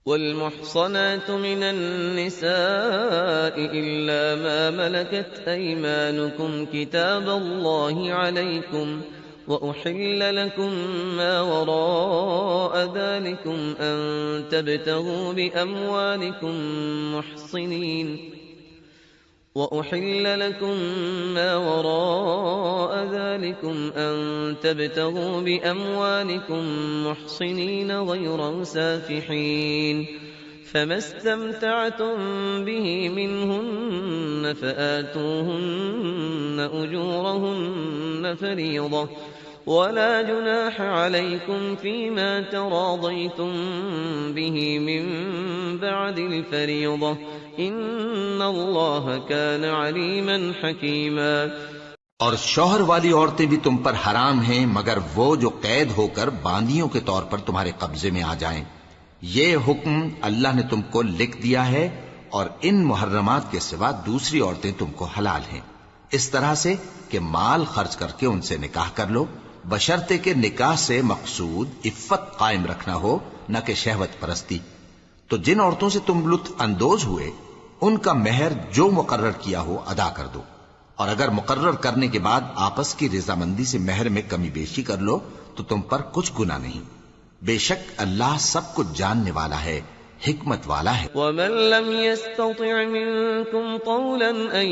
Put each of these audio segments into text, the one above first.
والمحصنات من النساء إلا ما ملكت أيمانكم كتاب الله عليكم وأحل لكم ما وراء ذلكم أن تبتغوا بأموالكم محصنين غير مسافحين فما استمتعتم به منهن فآتوهن أجورهن فريضة ولا جناح عليكم فيما تراضيتم به من بعد الفريضة إن الله كان عليما حكيما۔ اور شوہر والی عورتیں بھی تم پر حرام ہیں مگر وہ جو قید ہو کر باندیوں کے طور پر تمہارے قبضے میں آ جائیں۔ یہ حکم اللہ نے تم کو لکھ دیا ہے، اور ان محرمات کے سوا دوسری عورتیں تم کو حلال ہیں، اس طرح سے کہ مال خرچ کر کے ان سے نکاح کر لو، بشرطے کہ نکاح سے مقصود عفت قائم رکھنا ہو، نہ کہ شہوت پرستی۔ تو جن عورتوں سے تم لطف اندوز ہوئے ان کا مہر جو مقرر کیا ہو ادا کر دو، اور اگر مقرر کرنے کے بعد آپس کی رضامندی سے مہر میں کمی بیشی کر لو تو تم پر کچھ گناہ نہیں، بے شک اللہ سب کچھ جاننے والا ہے، حکمت والا ہے۔ ومن لم يستطع منكم طولا أن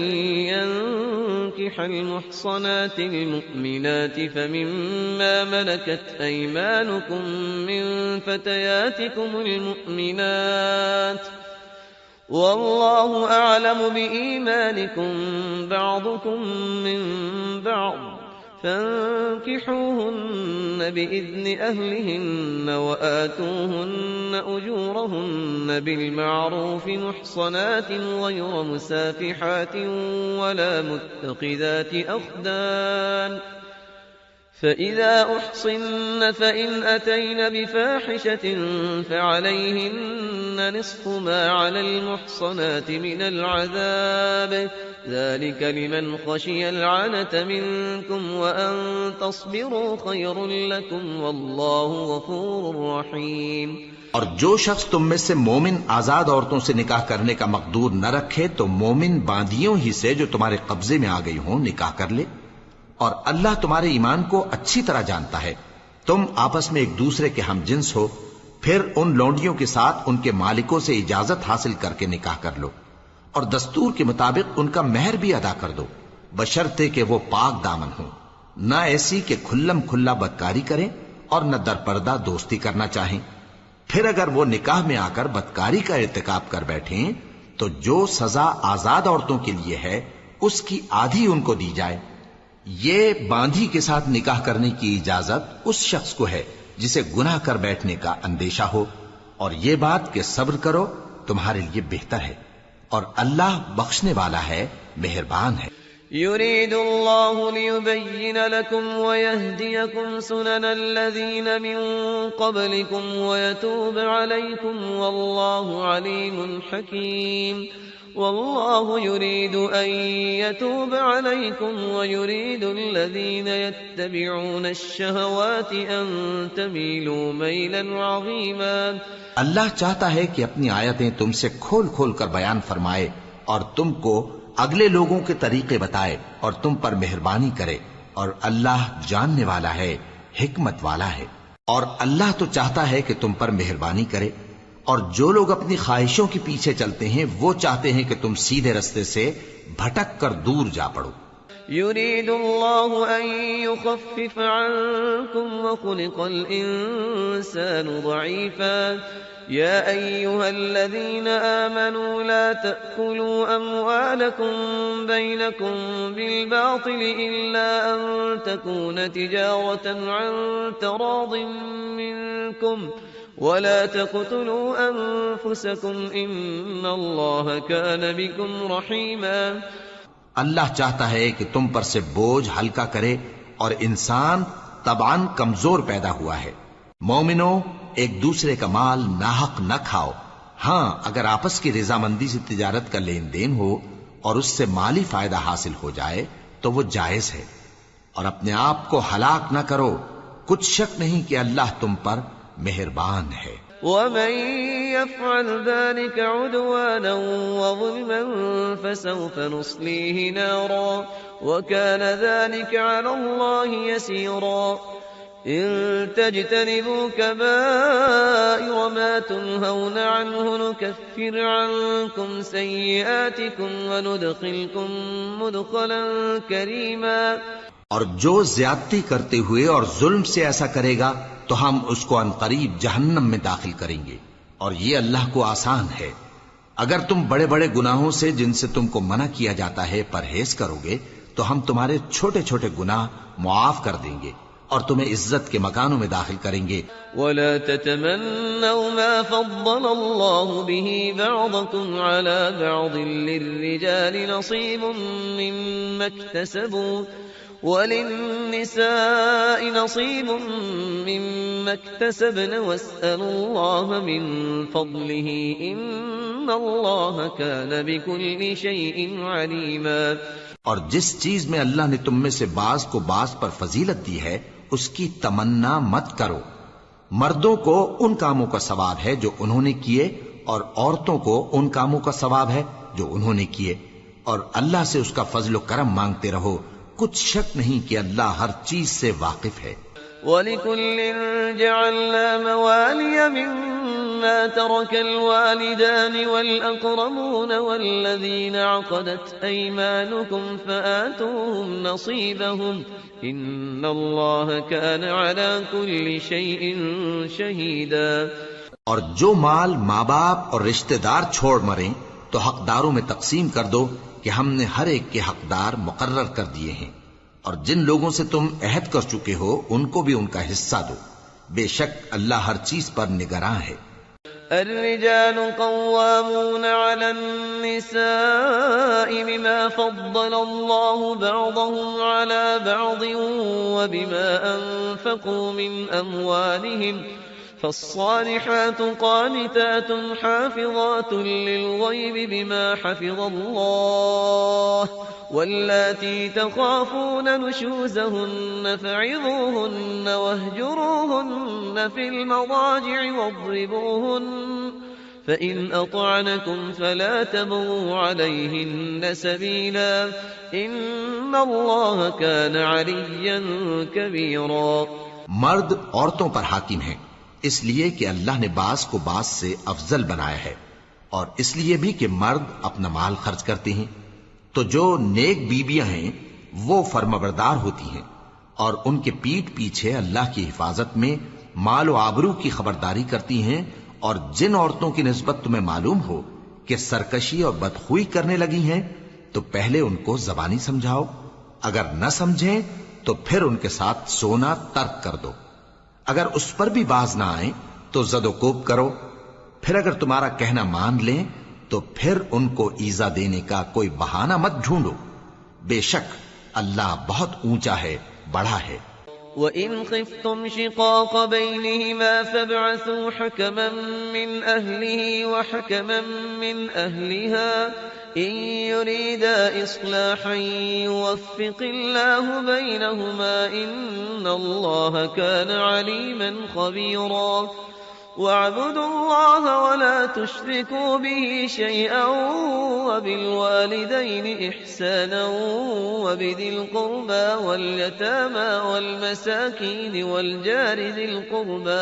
ينكح المحصنات المؤمنات فمما ملكت أيمانكم من فتياتكم المؤمنات والله أعلم بإيمانكم بعضكم من بعض فانكحوهن بإذن أهلهن وآتوهن أجورهن بالمعروف محصنات غير مسافحات ولا متخذات أخدان فإذا أحصن فإن أتين بفاحشة فعليهن نصف ما على المحصنات من العذاب ذلك لمن خشي العنة منكم وأن تصبروا خير لكم والله غفور رحيم۔ اور جو شخص تم میں سے مومن آزاد عورتوں سے نکاح کرنے کا مقدور نہ رکھے تو مومن باندیوں ہی سے جو تمہارے قبضے میں آ گئی ہوں نکاح کر لے، اور اللہ تمہارے ایمان کو اچھی طرح جانتا ہے۔ تم آپس میں ایک دوسرے کے ہم جنس ہو، پھر ان لونڈیوں کے ساتھ ان کے مالکوں سے اجازت حاصل کر کے نکاح کر لو، اور دستور کے مطابق ان کا مہر بھی ادا کر دو، بشرطے کہ وہ پاک دامن ہوں، نہ ایسی کہ کھلم کھلا بدکاری کریں اور نہ درپردہ دوستی کرنا چاہیں۔ پھر اگر وہ نکاح میں آ کر بدکاری کا ارتکاب کر بیٹھیں تو جو سزا آزاد عورتوں کے لیے ہے اس کی آدھی ان کو دی جائے۔ یہ باندھی کے ساتھ نکاح کرنے کی اجازت اس شخص کو ہے جسے گناہ کر بیٹھنے کا اندیشہ ہو، اور یہ بات کہ صبر کرو تمہارے لیے بہتر ہے، اور اللہ بخشنے والا ہے، مہربان ہے۔ يريد الله ليبين لكم ويهديكم سنن الذين من قبلكم ويتوب عليكم والله عليم حكيم۔ والله يريد أن يتوب عليكم ويريد الذين يتبعون الشهوات أن تميلوا ميلا عظيما۔ اللہ چاہتا ہے کہ اپنی آیتیں تم سے کھول کھول کر بیان فرمائے اور تم کو اگلے لوگوں کے طریقے بتائے اور تم پر مہربانی کرے، اور اللہ جاننے والا ہے، حکمت والا ہے۔ اور اللہ تو چاہتا ہے کہ تم پر مہربانی کرے، اور جو لوگ اپنی خواہشوں کے پیچھے چلتے ہیں وہ چاہتے ہیں کہ تم سیدھے رستے سے بھٹک کر دور جا پڑو۔ يريد الله أن يخفف عنكم وخلق الإنسان ضعيفا يا أيها الذين آمنوا لا تأكلوا أموالكم بينكم بالباطل إلا أن تكون تجارة عن تراض منكم ولا تقتلوا أنفسكم إن الله كان بكم رحيما۔ اللہ چاہتا ہے کہ تم پر سے بوجھ ہلکا کرے، اور انسان طبعاً کمزور پیدا ہوا ہے۔ مومنو، ایک دوسرے کا مال ناحق نہ کھاؤ، ہاں اگر آپس کی رضامندی سے تجارت کا لین دین ہو اور اس سے مالی فائدہ حاصل ہو جائے تو وہ جائز ہے، اور اپنے آپ کو ہلاک نہ کرو، کچھ شک نہیں کہ اللہ تم پر مہربان ہے۔ ومن يفعل ذلك عدوانا وظلما فسوف نصليه نارا وكان ذلك على الله يسيرا إن تجتنبوا كبائر ما تنهون عنه نكفر عنكم سيئاتكم وندخلكم مدخلا كريما. اور جو زیادتی کرتے ہوئے اور ظلم سے ایسا کرے گا تو ہم اس کو عنقریب جہنم میں داخل کریں گے، اور یہ اللہ کو آسان ہے. اگر تم بڑے بڑے گناہوں سے جن سے تم کو منع کیا جاتا ہے پرہیز کرو گے تو ہم تمہارے چھوٹے چھوٹے گناہ معاف کر دیں گے اور تمہیں عزت کے مکانوں میں داخل کریں گے. ولا تتمنوا ما فضل الله به بعضكم على بعض للرجال نصيب مما اكتسبوا وللنساء نصيب مما اكتسبن واسألوا الله من فضله إن الله كان بكل شيء عليما. اور جس چیز میں اللہ نے تم میں سے بعض کو بعض پر فضیلت دی ہے اس کی تمنا مت کرو. مردوں کو ان کاموں کا ثواب ہے جو انہوں نے کیے اور عورتوں کو ان کاموں کا ثواب ہے جو انہوں نے کیے، اور اللہ سے اس کا فضل و کرم مانگتے رہو. کچھ شک نہیں کہ اللہ ہر چیز سے واقف ہے. وَلِكُلٍّ جَعَلْنَا مَوَالِيَ مِمَّا تَرَكَ الْوَالِدَانِ وَالْأَقْرَبُونَ وَالَّذِينَ عَقَدَتْ أَيْمَانُكُمْ فَآتُوهُمْ نَصِيبَهُمْ إِنَّ اللَّهَ كَانَ عَلَى كُلِّ شَيْءٍ شَهِيدًا. اور جو مال ماں باپ اور رشتہ دار چھوڑ مریں تو حقداروں میں تقسیم کر دو کہ ہم نے ہر ایک کے حقدار مقرر کر دیے ہیں، اور جن لوگوں سے تم عہد کر چکے ہو ان کو بھی ان کا حصہ دو. بے شک اللہ ہر چیز پر نگراں ہے. الرجال قوامون على النساء بما فضل الله بعضهم على بعض وبما أنفقوا من أموالهم فالصالحات قانتات حافظات للغيب بما حفظ الله واللاتي تخافون نشوزهن فعظوهن واهجروهن في المضاجع واضربوهن فإن أطعنكم فلا تبغوا عليهن سبيلا إن الله كان عليا كبيرا. مرد عورتوں پر حاکم ہیں اس لیے کہ اللہ نے بعض کو بعض سے افضل بنایا ہے، اور اس لیے بھی کہ مرد اپنا مال خرچ کرتے ہیں. تو جو نیک بیویاں ہیں وہ فرمانبردار ہوتی ہیں اور ان کے پیٹھ پیچھے اللہ کی حفاظت میں مال و آبرو کی خبرداری کرتی ہیں. اور جن عورتوں کی نسبت تمہیں معلوم ہو کہ سرکشی اور بدخوئی کرنے لگی ہیں تو پہلے ان کو زبانی سمجھاؤ، اگر نہ سمجھیں تو پھر ان کے ساتھ سونا ترک کر دو. اگر اس پر بھی باز نہ آئیں تو زد و کوب کرو. پھر اگر تمہارا کہنا مان لیں تو پھر ان کو ایذا دینے کا کوئی بہانہ مت ڈھونڈو. بے شک اللہ بہت اونچا ہے، بڑا ہے. وَإِنْ خِفْتُمْ شِقَاقَ بَيْنِهِمَا فَابْعَثُوا حَكَمًا مِّنْ أَهْلِهِ وَحَكَمًا مِّنْ أَهْلِهَا إِنْ يُرِيدَا إِصْلَاحًا يُوَفِّقِ اللَّهُ بَيْنَهُمَا إِنَّ اللَّهَ كَانَ عَلِيمًا خَبِيرًا. وَاعْبُدُوا اللَّهَ وَلَا تُشْرِكُوا بِهِ شَيْئًا وَبِالْوَالِدَيْنِ إِحْسَانًا وَبِذِي الْقُرْبَى وَالْيَتَامَى وَالْمَسَاكِينِ وَالْجَارِ ذِي الْقُرْبَى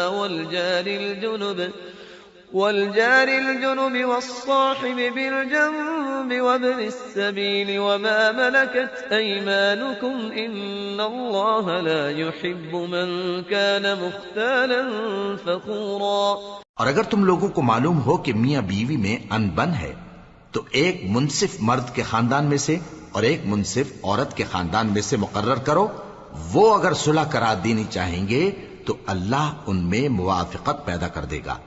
والجار الجنب والصاحب بالجنب وابن السبيل وما ملكت أيمانكم إن الله لا يحب من كان مختالا فخورا. اور اگر تم لوگوں کو معلوم ہو کہ میاں بیوی میں ان بن ہے تو ایک منصف مرد کے خاندان میں سے اور ایک منصف عورت کے خاندان میں سے مقرر کرو. وہ اگر صلح کرا دینی چاہیں گے تو اللہ ان میں موافقت پیدا کر دے گا.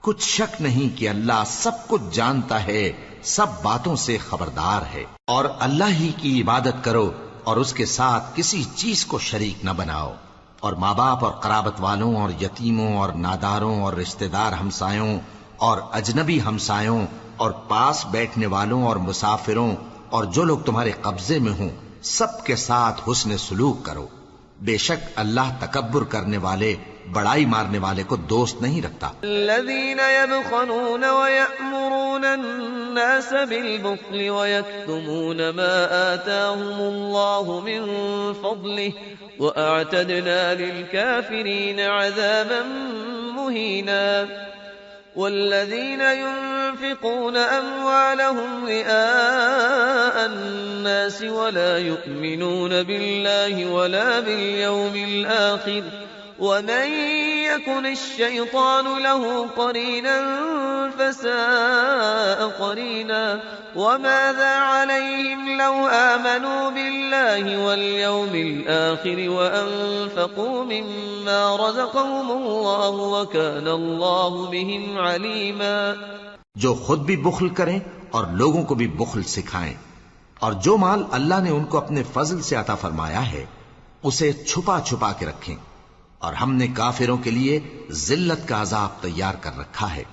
کچھ شک نہیں کہ اللہ سب کچھ جانتا ہے، سب باتوں سے خبردار ہے. اور اللہ ہی کی عبادت کرو اور اس کے ساتھ کسی چیز کو شریک نہ بناؤ. اور ماں باپ اور قرابت والوں اور یتیموں اور ناداروں اور رشتہ دار ہمسایوں اور اجنبی ہمسایوں اور پاس بیٹھنے والوں اور مسافروں اور جو لوگ تمہارے قبضے میں ہوں سب کے ساتھ حسن سلوک کرو. بے شک اللہ تکبر کرنے والے بڑائی مارنے والے کو دوست نہیں رکھتا. الذين يبخلون ويأمرون الناس بالبخل ويكتمون ما آتاهم الله من فضله وأعتدنا للكافرين عذابا مهينا. والذين ينفقون أموالهم رئاء الناس ولا يؤمنون بالله ولا باليوم الآخر ومن يكن الشيطان له قرينا فساء قرينا. وماذا عليهم لو آمنوا بالله واليوم الآخر وأنفقوا مما رزقهم الله وكان الله بهم عليما. جو خود بھی بخل کریں اور لوگوں کو بھی بخل سکھائیں، اور جو مال اللہ نے ان کو اپنے فضل سے عطا فرمایا ہے اسے چھپا چھپا کے رکھیں، اور ہم نے کافروں کے لیے ذلت کا عذاب تیار کر رکھا ہے.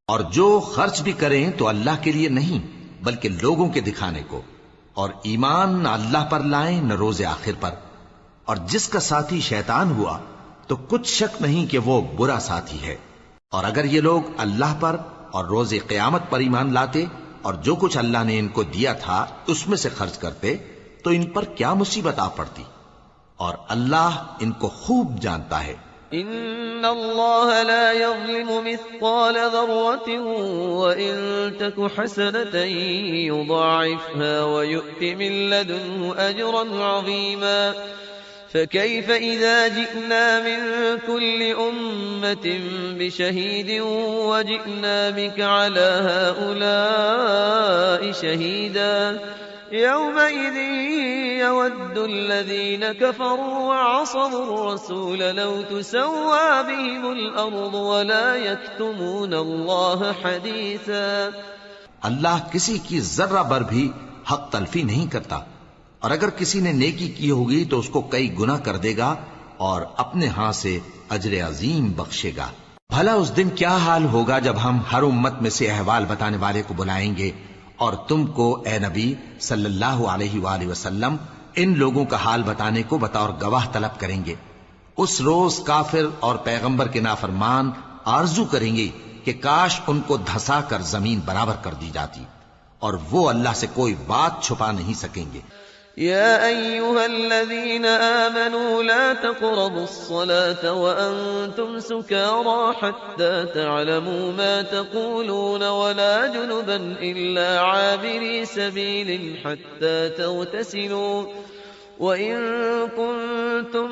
اور جو خرچ بھی کریں تو اللہ کے لیے نہیں بلکہ لوگوں کے دکھانے کو، اور ایمان نہ اللہ پر لائیں نہ روز آخر پر. اور جس کا ساتھی شیطان ہوا تو کچھ شک نہیں کہ وہ برا ساتھی ہے. اور اگر یہ لوگ اللہ پر اور روز قیامت پر ایمان لاتے اور جو کچھ اللہ نے ان کو دیا تھا اس میں سے خرچ کرتے تو ان پر کیا مصیبت آ پڑتی، اور اللہ ان کو خوب جانتا ہے. ان اللہ لا يظلم مثقال ذرة وإن تك حسنة يضاعفها ويؤت من لدنه أجرا عظيما. فكيف إذا جئنا من كل أمة بشهيد وجئنا بك على هؤلاء شهيدا. يومئذ يود الذين كفروا وعصوا الرسول لو تسوى بهم الأرض ولا يكتمون الله حديثا. اللہ کسی کی ذرہ بر بھی حق تلفی نہیں کرتا، اور اگر کسی نے نیکی کی ہوگی تو اس کو کئی گنا کر دے گا اور اپنے ہاں سے اجر عظیم بخشے گا. بھلا اس دن کیا حال ہوگا جب ہم ہر امت میں سے احوال بتانے والے کو بلائیں گے اور تم کو اے نبی صلی اللہ علیہ وآلہ وسلم ان لوگوں کا حال بتانے کو بطور گواہ طلب کریں گے. اس روز کافر اور پیغمبر کے نافرمان آرزو کریں گے کہ کاش ان کو دھسا کر زمین برابر کر دی جاتی، اور وہ اللہ سے کوئی بات چھپا نہیں سکیں گے. يا أيها الذين آمنوا لا تقربوا الصلاة وأنتم سكارى حتى تعلموا ما تقولون ولا جنبا إلا عابري سبيل حتى تغتسلوا وإن كنتم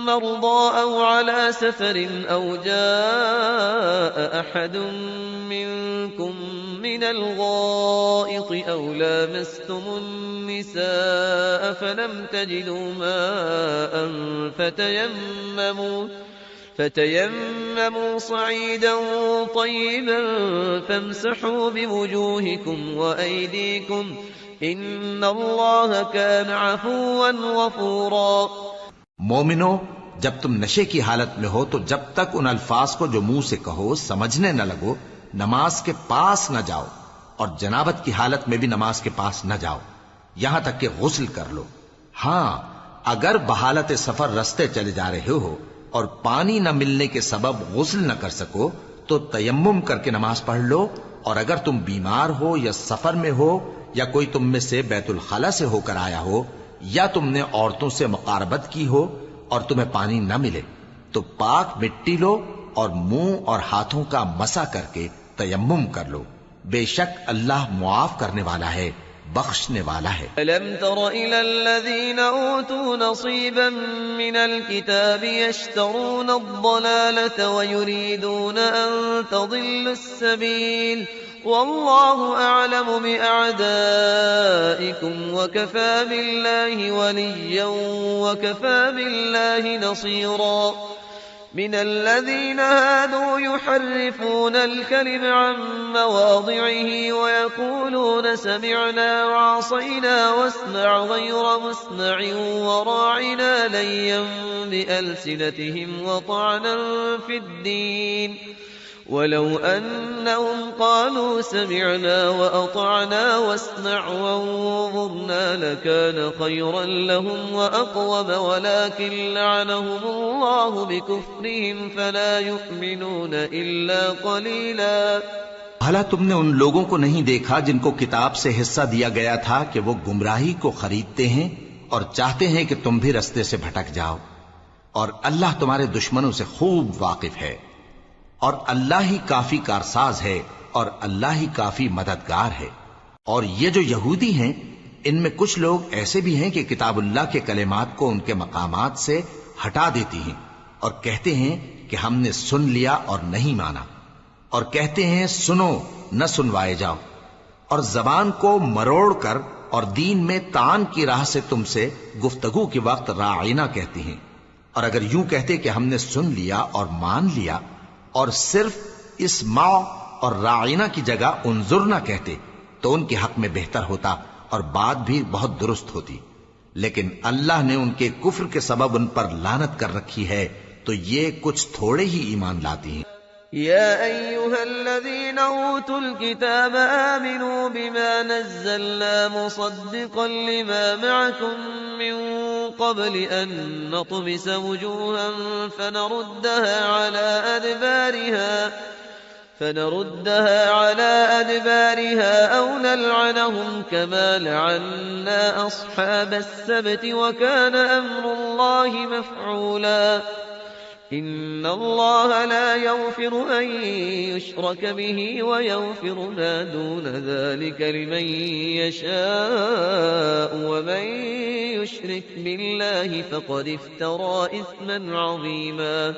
مرضى أو على سفر أو جاء أحد منكم من الغائط أو لامستم النساء فلم تجدوا ماء فتيمموا صعيدا طيبا فامسحوا بوجوهكم وأيديكم ان اللہ کان عفوا غفورا. مومنو، جب تم نشے کی حالت میں ہو تو جب تک ان الفاظ کو جو منہ سے کہو سمجھنے نہ لگو نماز کے پاس نہ جاؤ، اور جنابت کی حالت میں بھی نماز کے پاس نہ جاؤ یہاں تک کہ غسل کر لو. ہاں، اگر بحالت سفر رستے چلے جا رہے ہو اور پانی نہ ملنے کے سبب غسل نہ کر سکو تو تیمم کر کے نماز پڑھ لو. اور اگر تم بیمار ہو یا سفر میں ہو یا کوئی تم میں سے بیت الخلا سے ہو کر آیا ہو یا تم نے عورتوں سے مقاربت کی ہو اور تمہیں پانی نہ ملے تو پاک مٹی لو اور منہ اور ہاتھوں کا مسح کر کے تیمم کر لو. بے شک اللہ معاف کرنے والا ہے، بخشنے والا ہے. أَلَمْ تَرَ إِلَى الَّذِينَ أُوتُوا نَصِيبًا مِنَ الْكِتَابِ يَشْتَرُونَ الضَّلَالَةَ وَيُرِيدُونَ أَن تَضِلُّوا السَّبِيلَ وَاللَّهُ أَعْلَمُ بِأَعْدَائِكُمْ وَكَفَى بِاللَّهِ وَلِيًّا وَكَفَى بِاللَّهِ نَصِيرًا. من الذين هادوا يحرفون الكلم عن مواضعه ويقولون سمعنا وعصينا واسمع غير مسمع وراعنا ليا بألسنتهم وطعنا في الدين ولو أنهم قالوا سمعنا وأطعنا واسمع وانظرنا لكان خيرا لهم وأقوم ولكن لعنهم الله بكفرهم فلا يؤمنون إلا قليلا. بھلا تم نے ان لوگوں کو نہیں دیکھا جن کو کتاب سے حصہ دیا گیا تھا کہ وہ گمراہی کو خریدتے ہیں اور چاہتے ہیں کہ تم بھی رستے سے بھٹک جاؤ، اور اللہ تمہارے دشمنوں سے خوب واقف ہے، اور اللہ ہی کافی کارساز ہے، اور اللہ ہی کافی مددگار ہے. اور یہ جو یہودی ہیں ان میں کچھ لوگ ایسے بھی ہیں کہ کتاب اللہ کے کلمات کو ان کے مقامات سے ہٹا دیتی ہیں اور کہتے ہیں کہ ہم نے سن لیا اور نہیں مانا، اور کہتے ہیں سنو نہ سنوائے جاؤ، اور زبان کو مروڑ کر اور دین میں طعن کی راہ سے تم سے گفتگو کے وقت راعینا کہتی ہیں. اور اگر یوں کہتے کہ ہم نے سن لیا اور مان لیا اور صرف اسمع اور راعینا کی جگہ انظرنا کہتے تو ان کے حق میں بہتر ہوتا اور بات بھی بہت درست ہوتی. لیکن اللہ نے ان کے کفر کے سبب ان پر لعنت کر رکھی ہے تو یہ کچھ تھوڑے ہی ایمان لاتی ہیں. يا أيها الذين أوتوا الكتاب آمنوا بما نزلنا مصدقا لما معكم من قبل أن نطمس وجوها فنردها على أدبارها أو نلعنهم كما لعنا أصحاب السبت وكان أمر الله مفعولا. إن الله لا يغفر أن يشرك به ويغفر ما دون ذلك لمن يشاء ومن يشرك بالله فقد افترى إثما عظيما.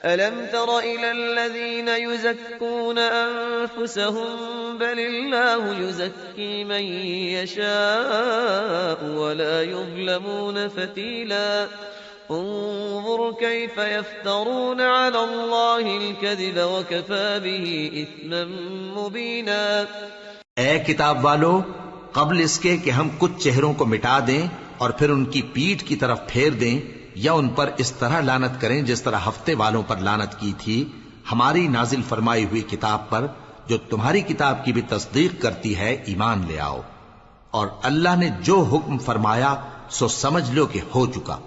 ألم تر إلى الذين يزكون أنفسهم بل الله يزكي من يشاء ولا يظلمون فتيلا. انظر كيف يفترون على الله الكذب وكفى به إثما مبينا. اے کتاب والو، قبل اس کے کہ ہم کچھ چہروں کو مٹا دیں اور پھر ان کی پیٹھ کی طرف پھیر دیں یا ان پر اس طرح لعنت کریں جس طرح ہفتے والوں پر لعنت کی تھی، ہماری نازل فرمائی ہوئی کتاب پر جو تمہاری کتاب کی بھی تصدیق کرتی ہے ایمان لے آؤ. اور اللہ نے جو حکم فرمایا سو سمجھ لو کہ ہو چکا.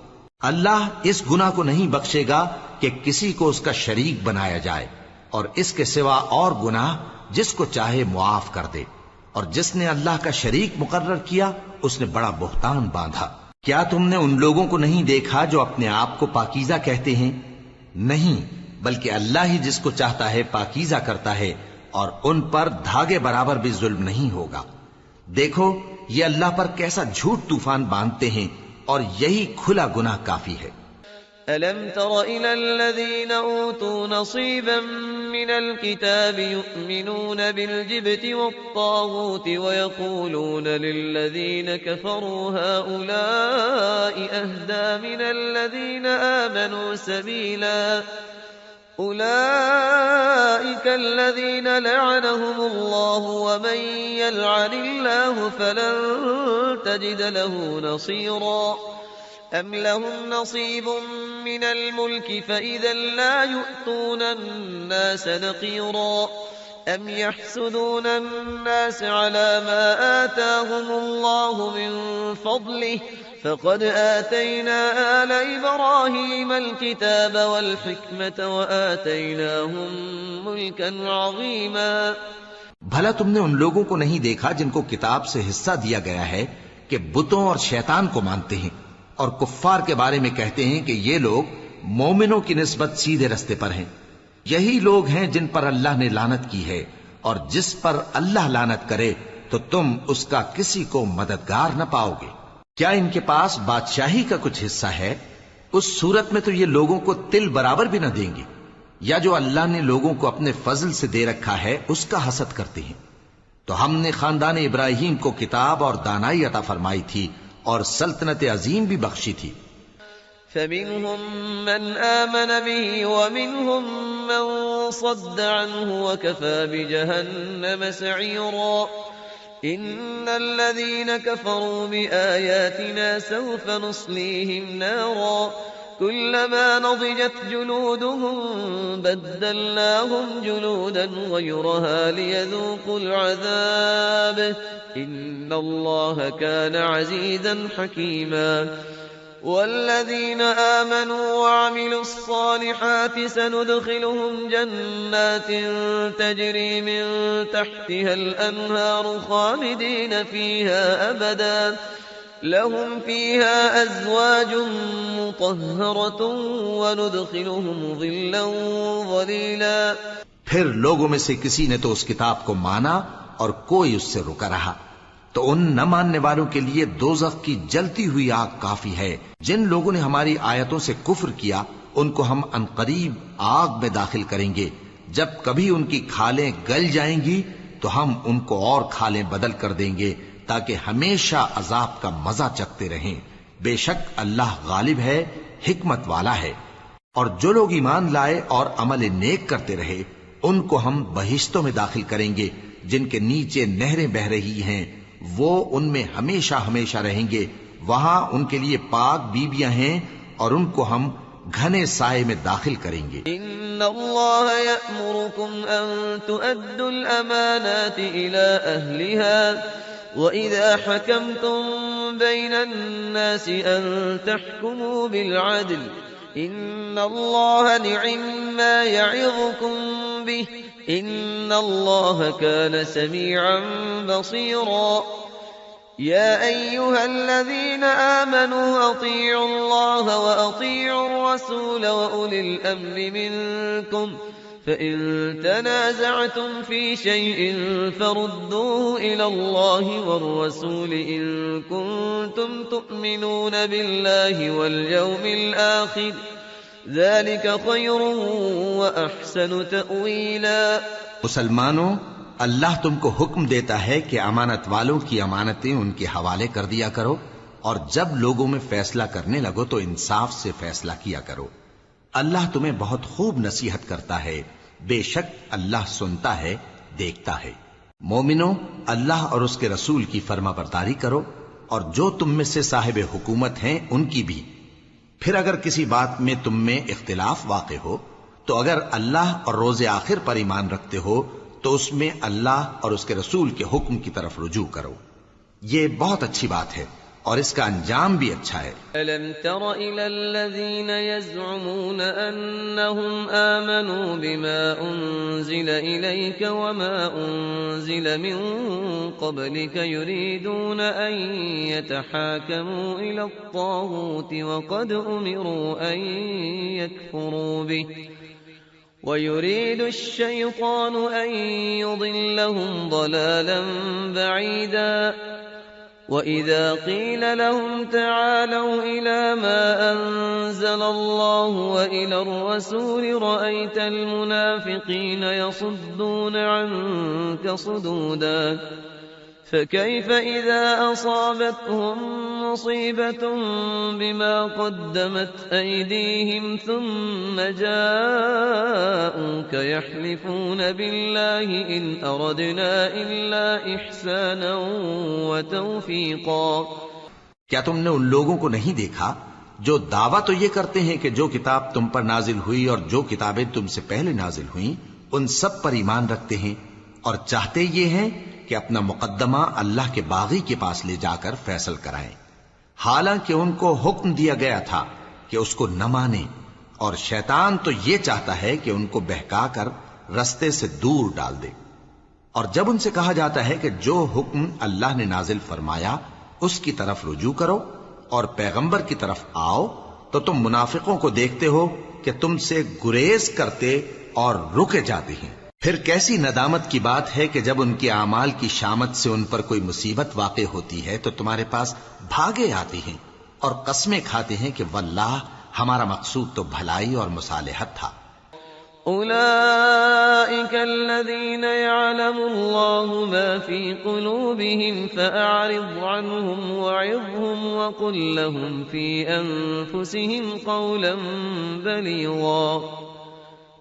اللہ اس گناہ کو نہیں بخشے گا کہ کسی کو اس کا شریک بنایا جائے، اور اس کے سوا اور گناہ جس کو چاہے معاف کر دے، اور جس نے اللہ کا شریک مقرر کیا اس نے بڑا بہتان باندھا. کیا تم نے ان لوگوں کو نہیں دیکھا جو اپنے آپ کو پاکیزہ کہتے ہیں؟ نہیں، بلکہ اللہ ہی جس کو چاہتا ہے پاکیزہ کرتا ہے، اور ان پر دھاگے برابر بھی ظلم نہیں ہوگا. دیکھو یہ اللہ پر کیسا جھوٹ طوفان باندھتے ہیں، اور یہی کھلا گناہ کافی ہے. ألم تر إلى الذين أوتوا نصيبا من الكتاب يؤمنون بالجبت والطاغوت ويقولون للذين كفروا هؤلاء أهدى من الذين آمنوا سبيلا. أولئك الذين لعنهم الله ومن يلعن الله فلن تجد له نصيرا. أم لهم نصيب من الملك فإذا لا يؤتون الناس نقيرا. أم يحسدون الناس على ما آتاهم الله من فضله فقد آتينا آل إبراهيم الكتاب والحكمة وآتيناهم ملكا عظيما. بھلا تم نے ان لوگوں کو نہیں دیکھا جن کو کتاب سے حصہ دیا گیا ہے کہ بتوں اور شیطان کو مانتے ہیں اور کفار کے بارے میں کہتے ہیں کہ یہ لوگ مومنوں کی نسبت سیدھے رستے پر ہیں؟ یہی لوگ ہیں جن پر اللہ نے لعنت کی ہے، اور جس پر اللہ لعنت کرے تو تم اس کا کسی کو مددگار نہ پاؤ گے. کیا ان کے پاس بادشاہی کا کچھ حصہ ہے؟ اس صورت میں تو یہ لوگوں کو تل برابر بھی نہ دیں گے. یا جو اللہ نے لوگوں کو اپنے فضل سے دے رکھا ہے اس کا حسد کرتے ہیں. تو ہم نے خاندان ابراہیم کو کتاب اور دانائی عطا فرمائی تھی اور سلطنت عظیم بھی بخشی تھی. فمنهم من آمن به ومنهم من صد عنه وكفى بجهنم سعيرا. إن الذين كفروا بآياتنا سوف نصليهم نارا كلما نضجت جلودهم بدلناهم جلودا غيرها ليذوقوا العذاب إن الله كان عزيزا حكيما والذين آمنوا وعملوا الصالحات سندخلهم جنات تجري من تحتها الأنهار خالدين فيها أبدا لهم فيها أزواج مطهرة وندخلهم ظلا ظليلا. پھر لوگوں میں سے کسی نے تو اس کتاب کو مانا اور کوئی اس سے رکا رہا، تو ان نہ ماننے والوں کے لیے دوزخ کی جلتی ہوئی آگ کافی ہے. جن لوگوں نے ہماری آیتوں سے کفر کیا ان کو ہم عنقریب آگ میں داخل کریں گے. جب کبھی ان کی کھالیں گل جائیں گی تو ہم ان کو اور کھالیں بدل کر دیں گے تاکہ ہمیشہ عذاب کا مزہ چکھتے رہیں. بے شک اللہ غالب ہے، حکمت والا ہے. اور جو لوگ ایمان لائے اور عمل نیک کرتے رہے ان کو ہم بہشتوں میں داخل کریں گے جن کے نیچے نہریں بہ رہی ہیں، وہ ان میں ہمیشہ ہمیشہ رہیں گے. وہاں ان کے لیے پاک بیویاں ہیں اور ان کو ہم گھنے سائے میں داخل کریں گے. ان اللہ یأمرکم ان تؤدوا الامانات الى اہلها وَإِذَا حَكَمْتُمْ بَيْنَ النَّاسِ أَن تَحْكُمُوا بِالْعَدْلِ إِنَّ اللَّهَ نِعِمَّا يَعِظُكُمْ بِهِ إِنَّ اللَّهَ كَانَ سَمِيعًا بَصِيرًا. يَا أَيُّهَا الَّذِينَ آمَنُوا أَطِيعُوا اللَّهَ وَأَطِيعُوا الرَّسُولَ وَأُولِي الْأَمْرِ مِنكُمْ فَإِن تَنَازَعْتُمْ فِي شَيْءٍ فَرُدُّوهُ إِلَى اللَّهِ وَالرَّسُولِ إِن كُنتُمْ تُؤْمِنُونَ بِاللَّهِ وَالْيَوْمِ الْآخِرِ ذَلِكَ خَيْرٌ وَأَحْسَنُ تَأْوِيلًا. مسلمانوں، اللہ تم کو حکم دیتا ہے کہ امانت والوں کی امانتیں ان کے حوالے کر دیا کرو، اور جب لوگوں میں فیصلہ کرنے لگو تو انصاف سے فیصلہ کیا کرو. اللہ تمہیں بہت خوب نصیحت کرتا ہے، بے شک اللہ سنتا ہے، دیکھتا ہے. مومنوں، اللہ اور اس کے رسول کی فرما برداری کرو، اور جو تم میں سے صاحب حکومت ہیں ان کی بھی. پھر اگر کسی بات میں تم میں اختلاف واقع ہو تو اگر اللہ اور روز آخر پر ایمان رکھتے ہو تو اس میں اللہ اور اس کے رسول کے حکم کی طرف رجوع کرو. یہ بہت اچھی بات ہے اور اس کا انجام بھی اچھا ہے. أَلَمْ تَرَ إِلَى الَّذِينَ يَزْعُمُونَ أَنَّهُمْ آمَنُوا بِمَا أُنزِلَ إِلَيْكَ وَمَا أُنزِلَ مِن قَبْلِكَ يُرِيدُونَ أَن يَتَحَاكَمُوا إِلَى الطَّاغُوتِ وَقَدْ أُمِرُوا أَن يَكْفُرُوا بِهِ وَيُرِيدُ الشَّيْطَانُ أَن يُضِلَّهُمْ ضَلَالًا بَعِيدًا. وَإِذَا قِيلَ لَهُمْ تَعَالَوْا إِلَى مَا أَنزَلَ اللَّهُ وَإِلَى الرَّسُولِ رَأَيْتَ الْمُنَافِقِينَ يَصُدُّونَ عَنكَ صُدُودًا. فَكَيْفَ إِذَا أَصَابَتْهُم مُّصِيبَةٌ بِمَا قَدَّمَتْ أَيْدِيهِمْ ثُمَّ جَاءُوكَ يَحْلِفُونَ بِاللَّهِ إِنْ أَرَدْنَا إِلَّا إِحْسَانًا وَتَوْفِيقًا. کیا تم نے ان لوگوں کو نہیں دیکھا جو دعویٰ تو یہ کرتے ہیں کہ جو کتاب تم پر نازل ہوئی اور جو کتابیں تم سے پہلے نازل ہوئیں ان سب پر ایمان رکھتے ہیں اور چاہتے یہ ہیں کہ اپنا مقدمہ اللہ کے باغی کے پاس لے جا کر فیصل کرائیں، حالانکہ ان کو حکم دیا گیا تھا کہ اس کو نہ مانیں، اور شیطان تو یہ چاہتا ہے کہ ان کو بہکا کر رستے سے دور ڈال دے. اور جب ان سے کہا جاتا ہے کہ جو حکم اللہ نے نازل فرمایا اس کی طرف رجوع کرو اور پیغمبر کی طرف آؤ تو تم منافقوں کو دیکھتے ہو کہ تم سے گریز کرتے اور رکے جاتے ہیں. پھر کیسی ندامت کی بات ہے کہ جب ان کے اعمال کی شامت سے ان پر کوئی مصیبت واقع ہوتی ہے تو تمہارے پاس بھاگے آتے ہیں اور قسمیں کھاتے ہیں کہ واللہ ہمارا مقصود تو بھلائی اور مصالحت تھا. أولئك الذين يعلم الله ما في قلوبهم فأعرض عنهم وعظهم وقل لهم في أنفسهم قولا بليغا.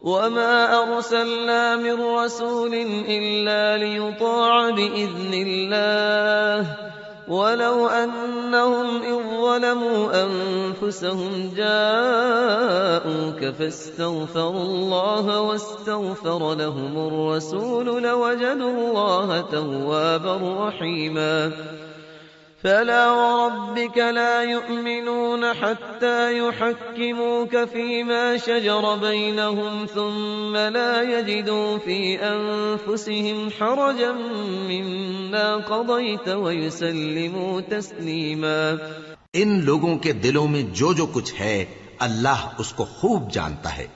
وما أرسلنا من رسول إلا ليطاع بإذن الله ولو أنهم إذ ظلموا أنفسهم جاءوك فاستغفروا الله واستغفر لهم الرسول لوجدوا الله توابا رحيما فلا وربك لا يؤمنون حتى يحكموك فيما شجر بينهم ثم لا يجدوا في أنفسهم حرجا مما قضيت ويسلموا تسليما. ان لوگوں کے دلوں میں جو کچھ ہے اللہ اس کو خوب جانتا ہے.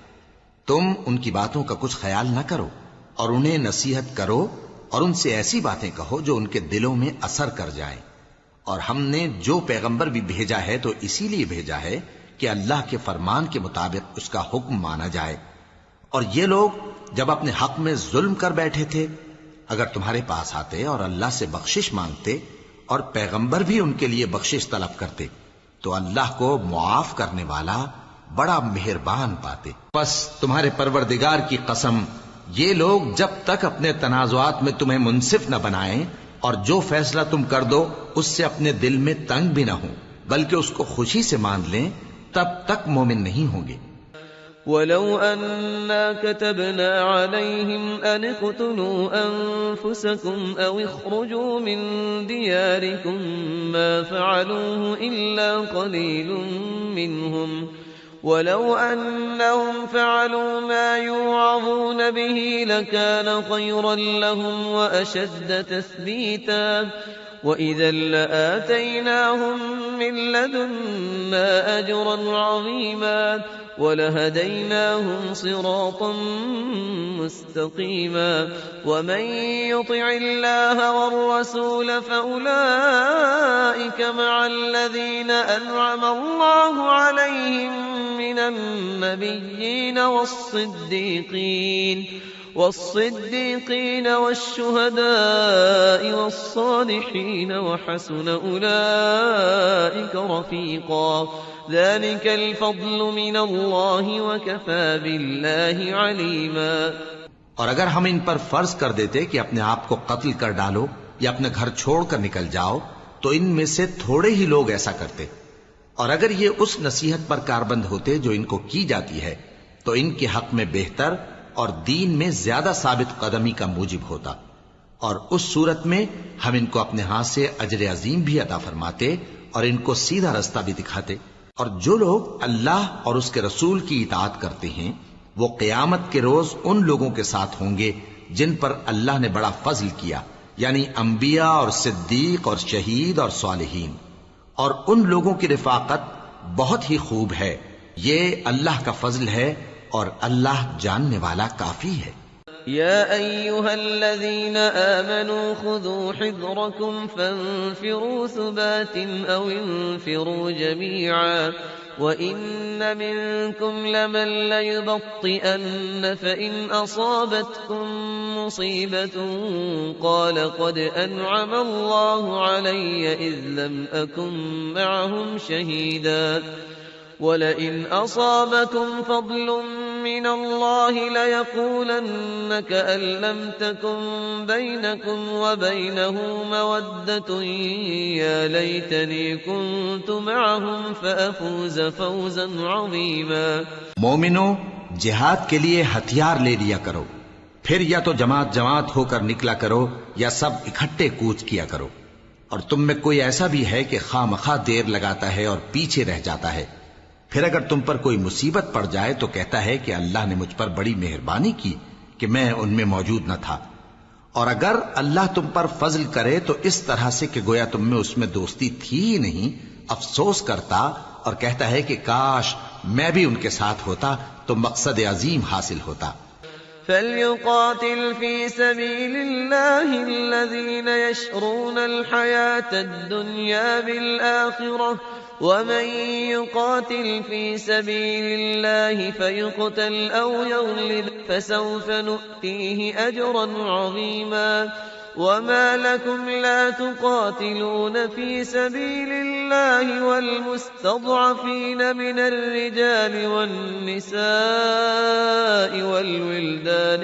تم ان کی باتوں کا کچھ خیال نہ کرو اور انہیں نصیحت کرو اور ان سے ایسی باتیں کہو جو ان کے دلوں میں اثر کر جائیں. اور ہم نے جو پیغمبر بھی بھیجا ہے تو اسی لیے بھیجا ہے کہ اللہ کے فرمان کے مطابق اس کا حکم مانا جائے. اور یہ لوگ جب اپنے حق میں ظلم کر بیٹھے تھے اگر تمہارے پاس آتے اور اللہ سے بخشش مانگتے اور پیغمبر بھی ان کے لیے بخشش طلب کرتے تو اللہ کو معاف کرنے والا بڑا مہربان پاتے. پس تمہارے پروردگار کی قسم یہ لوگ جب تک اپنے تنازعات میں تمہیں منصف نہ بنائیں اور جو فیصلہ تم کر دو اس سے اپنے دل میں تنگ بھی نہ ہوں بلکہ اس کو خوشی سے مان لیں تب تک مومن نہیں ہوں گے. ولو أنا كتبنا عليهم أن اقتلوا أنفسكم أو اخرجوا من دياركم ما فعلوه إلا قليل منهم ولو أنهم فعلوا ما يوعظون به لكان خيرا لهم وأشد تثبيتا وإذا لآتيناهم من لدنا أجرا عظيما ولهديناهم صراطا مستقيما. ومن يطع الله والرسول فأولئك مع الذين أنعم الله عليهم من النبيين والصديقين والشهداء والصالحين وحسن أولئك رفيقا. ذلك الفضل من الله وكفى بالله عليما. اور اگر ہم ان پر فرض کر دیتے کہ اپنے آپ کو قتل کر ڈالو یا اپنے گھر چھوڑ کر نکل جاؤ تو ان میں سے تھوڑے ہی لوگ ایسا کرتے. اور اگر یہ اس نصیحت پر کاربند ہوتے جو ان کو کی جاتی ہے تو ان کے حق میں بہتر اور دین میں زیادہ ثابت قدمی کا موجب ہوتا. اور اس صورت میں ہم ان کو اپنے ہاتھ سے اجر عظیم بھی عطا فرماتے اور ان کو سیدھا رستہ بھی دکھاتے. اور جو لوگ اللہ اور اس کے رسول کی اطاعت کرتے ہیں وہ قیامت کے روز ان لوگوں کے ساتھ ہوں گے جن پر اللہ نے بڑا فضل کیا یعنی انبیاء اور صدیق اور شہید اور صالحین. اور ان لوگوں کی رفاقت بہت ہی خوب ہے. یہ اللہ کا فضل ہے اور اللہ جاننے والا کافی ہے. يا أيها الذين آمنوا خذوا حذركم فانفروا ثبات أو انفروا جميعا وإن منكم لمن ليبطئن فإن أصابتكم مصيبة قال قد أنعم الله علي إذ لم أكن معهم شهيدا ولئن أصابكم فضل من الله ليقولن كأن لم تكن بينكم وبينه مودة يا ليتني كنت معهم فأفوز فوزا عظيما. مومنو جہاد کے لیے ہتھیار لے لیا کرو پھر یا تو جماعت جماعت ہو کر نکلا کرو یا سب اکٹھے کوچ کیا کرو. اور تم میں کوئی ایسا بھی ہے کہ خواہ مخواہ دیر لگاتا ہے اور پیچھے رہ جاتا ہے. پھر اگر تم پر کوئی مصیبت پڑ جائے تو کہتا ہے کہ اللہ نے مجھ پر بڑی مہربانی کی کہ میں ان میں موجود نہ تھا. اور اگر اللہ تم پر فضل کرے تو اس طرح سے کہ گویا تم میں اس میں دوستی تھی ہی نہیں افسوس کرتا اور کہتا ہے کہ کاش میں بھی ان کے ساتھ ہوتا تو مقصد عظیم حاصل ہوتا. فليقاتل في سبيل الله الذين يشرون الحياة الدنيا بالآخرة ومن يقاتل في سبيل الله فيقتل أو يغلب فسوف نؤتيه أجرا عظيما. وما لكم لا تقاتلون في سبيل الله والمستضعفين من الرجال والنساء والولدان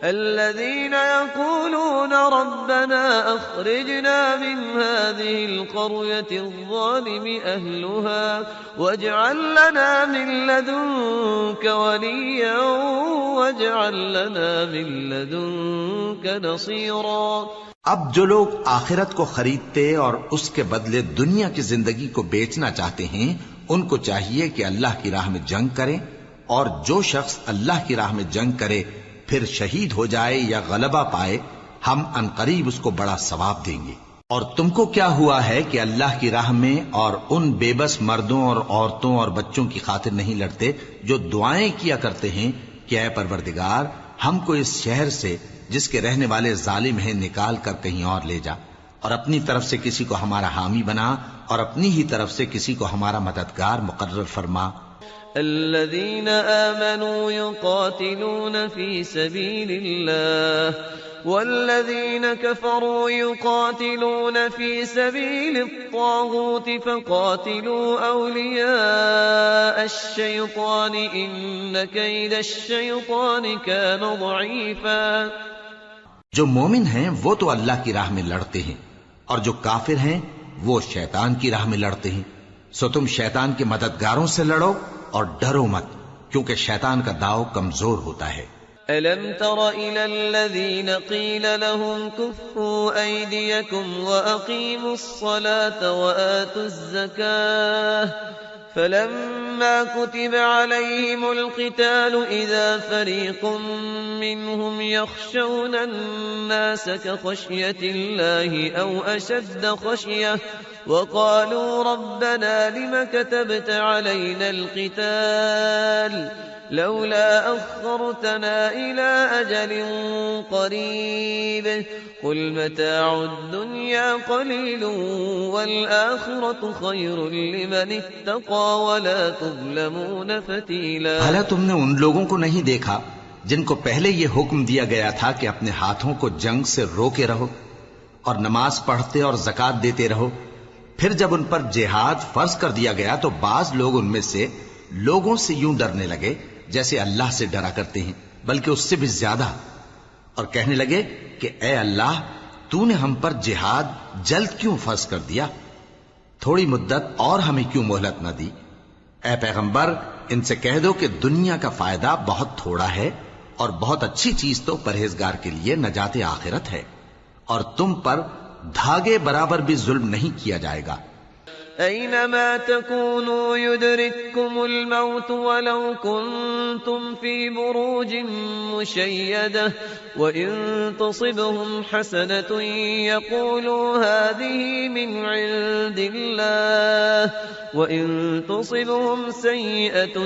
الذين يقولون ربنا أخرجنا من هذه القرية الظالم أهلها واجعل لنا من لدنك وليا واجعل لنا من لدنك نصيرا. اب جو لوگ آخرت کو خریدتے اور اس کے بدلے دنیا کی زندگی کو بیچنا چاہتے ہیں، ان کو چاہیے کہ اللہ کی راہ میں جنگ کریں، اور جو شخص اللہ کی راہ میں جنگ کرے پھر شہید ہو جائے یا غلبہ پائے، ہم عنقریب اس کو بڑا ثواب دیں گے. اور تم کو کیا ہوا ہے کہ اللہ کی راہ میں اور ان بے بس مردوں اور عورتوں اور بچوں کی خاطر نہیں لڑتے جو دعائیں کیا کرتے ہیں کہ اے پروردگار ہم کو اس شہر سے جس کے رہنے والے ظالم ہیں نکال کر کہیں اور لے جا، اور اپنی طرف سے کسی کو ہمارا حامی بنا اور اپنی ہی طرف سے کسی کو ہمارا مددگار مقرر فرما. الذين آمنوا يقاتلون في سبيل الله والذين كفروا يقاتلون في سبيل الطاغوت فقاتلوا أولياء الشيطان إن كيد الشيطان كان ضعيفا. جو مومن ہیں وہ تو اللہ کی راہ میں لڑتے ہیں، اور جو کافر ہیں وہ شیطان کی راہ میں لڑتے ہیں. سو تم شیطان کے مددگاروں سے لڑو اور ڈرو مت، کیونکہ شیطان کا داؤ کمزور ہوتا ہے. أَلَمْ تَرَ إِلَى الَّذِينَ قِيلَ لَهُمْ كُفُّوا أَيْدِيَكُمْ وَأَقِيمُوا الصَّلَاةَ وَآتُوا الزَّكَاةَ فَلَمَّا كُتِبَ عَلَيْهِمُ الْقِتَالُ إِذَا فَرِيقٌ مِّنْهُمْ يَخْشَوْنَ النَّاسَ كَخَشْيَةِ اللَّهِ أَوْ أَشَدَّ خَشْيَةً وَقَالُوا رَبَّنَا لِمَ كَتَبْتَ عَلَيْنَا الْقِتَالَ لولا أخرتنا إلى أجل قريب قل متاع الدنيا قليل والآخرة خير لمن اتقى ولا تظلمون فتيلا. بھلا تم نے ان لوگوں کو نہیں دیکھا جن کو پہلے یہ حکم دیا گیا تھا کہ اپنے ہاتھوں کو جنگ سے روکے رہو اور نماز پڑھتے اور زکوٰۃ دیتے رہو، پھر جب ان پر جہاد فرض کر دیا گیا تو بعض لوگ ان میں سے لوگوں سے یوں ڈرنے لگے جیسے اللہ سے ڈرا کرتے ہیں، بلکہ اس سے بھی زیادہ، اور کہنے لگے کہ اے اللہ تو نے ہم پر جہاد جلد کیوں فرض کر دیا، تھوڑی مدت اور ہمیں کیوں مہلت نہ دی. اے پیغمبر ان سے کہہ دو کہ دنیا کا فائدہ بہت تھوڑا ہے اور بہت اچھی چیز تو پرہیزگار کے لیے نجات آخرت ہے، اور تم پر دھاگے برابر بھی ظلم نہیں کیا جائے گا. أينما تكونوا يدرككم الموت ولو كنتم في بروج مشيدة وإن تصبهم حسنة يقولوا هذه من عند الله وإن تصبهم سيئة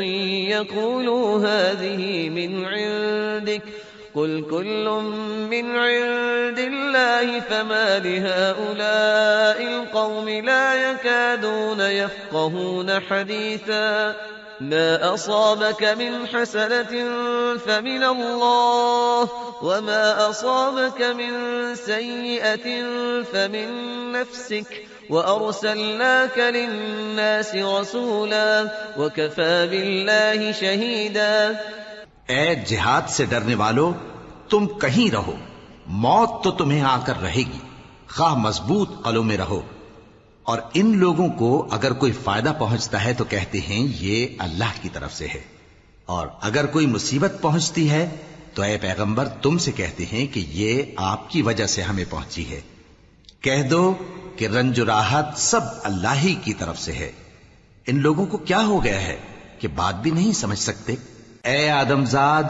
يقولوا هذه من عندك قل كل من عند الله فما لهؤلاء القوم لا يكادون يفقهون حديثا ما أصابك من حسنة فمن الله وما أصابك من سيئة فمن نفسك وأرسلناك للناس رسولا وكفى بالله شهيدا. اے جہاد سے ڈرنے والو تم کہیں رہو، موت تو تمہیں آ کر رہے گی، خواہ مضبوط قلعوں میں رہو. اور ان لوگوں کو اگر کوئی فائدہ پہنچتا ہے تو کہتے ہیں یہ اللہ کی طرف سے ہے، اور اگر کوئی مصیبت پہنچتی ہے تو اے پیغمبر تم سے کہتے ہیں کہ یہ آپ کی وجہ سے ہمیں پہنچی ہے. کہہ دو کہ رنج و راحت سب اللہ ہی کی طرف سے ہے. ان لوگوں کو کیا ہو گیا ہے کہ بات بھی نہیں سمجھ سکتے. اے آدمزاد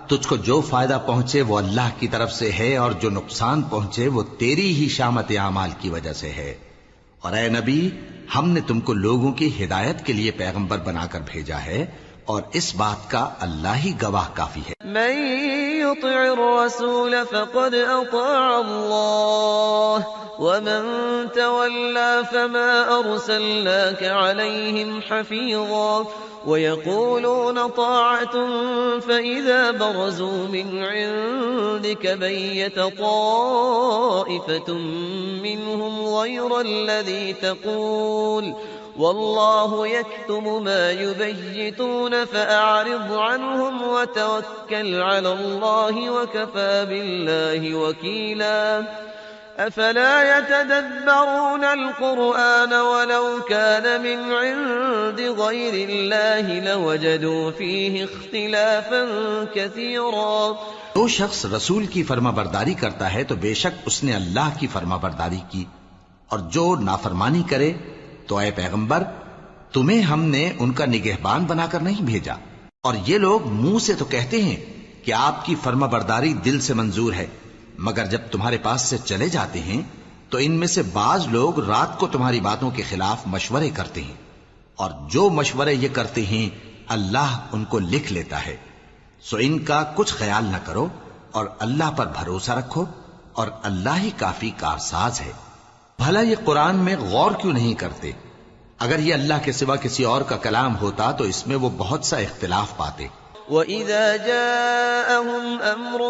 تجھ کو جو فائدہ پہنچے وہ اللہ کی طرف سے ہے، اور جو نقصان پہنچے وہ تیری ہی شامت اعمال کی وجہ سے ہے. اور اے نبی ہم نے تم کو لوگوں کی ہدایت کے لیے پیغمبر بنا کر بھیجا ہے، اور اس بات کا اللہ ہی گواہ کافی ہے. من يطع الرسول فقد اطاع الله ومن تولى فما ارسلناك عليهم حفيظا ويقولون طاعة فإذا برزوا من عندك بيت طائفة منهم غير الذي تقول والله يكتم ما يبيتون فأعرض عنهم وتوكل على الله وكفى بالله وكيلا أفلا يتدبرون القرآن ولو كان من عند غير الله لوجدوا فيه اختلافا كثيرا. جو شخص رسول کی فرما برداری کرتا ہے تو بے شک اس نے اللہ کی فرما برداری کی، اور جو نافرمانی کرے تو اے پیغمبر تمہیں ہم نے ان کا نگہبان بنا کر نہیں بھیجا. اور یہ لوگ منہ سے تو کہتے ہیں کہ آپ کی فرما برداری دل سے منظور ہے، مگر جب تمہارے پاس سے چلے جاتے ہیں تو ان میں سے بعض لوگ رات کو تمہاری باتوں کے خلاف مشورے کرتے ہیں، اور جو مشورے یہ کرتے ہیں اللہ ان کو لکھ لیتا ہے. سو ان کا کچھ خیال نہ کرو اور اللہ پر بھروسہ رکھو، اور اللہ ہی کافی کارساز ہے. بھلا یہ قرآن میں غور کیوں نہیں کرتے؟ اگر یہ اللہ کے سوا کسی اور کا کلام ہوتا تو اس میں وہ بہت سا اختلاف پاتے. وَإِذَا جَاءَهُمْ أَمْرٌ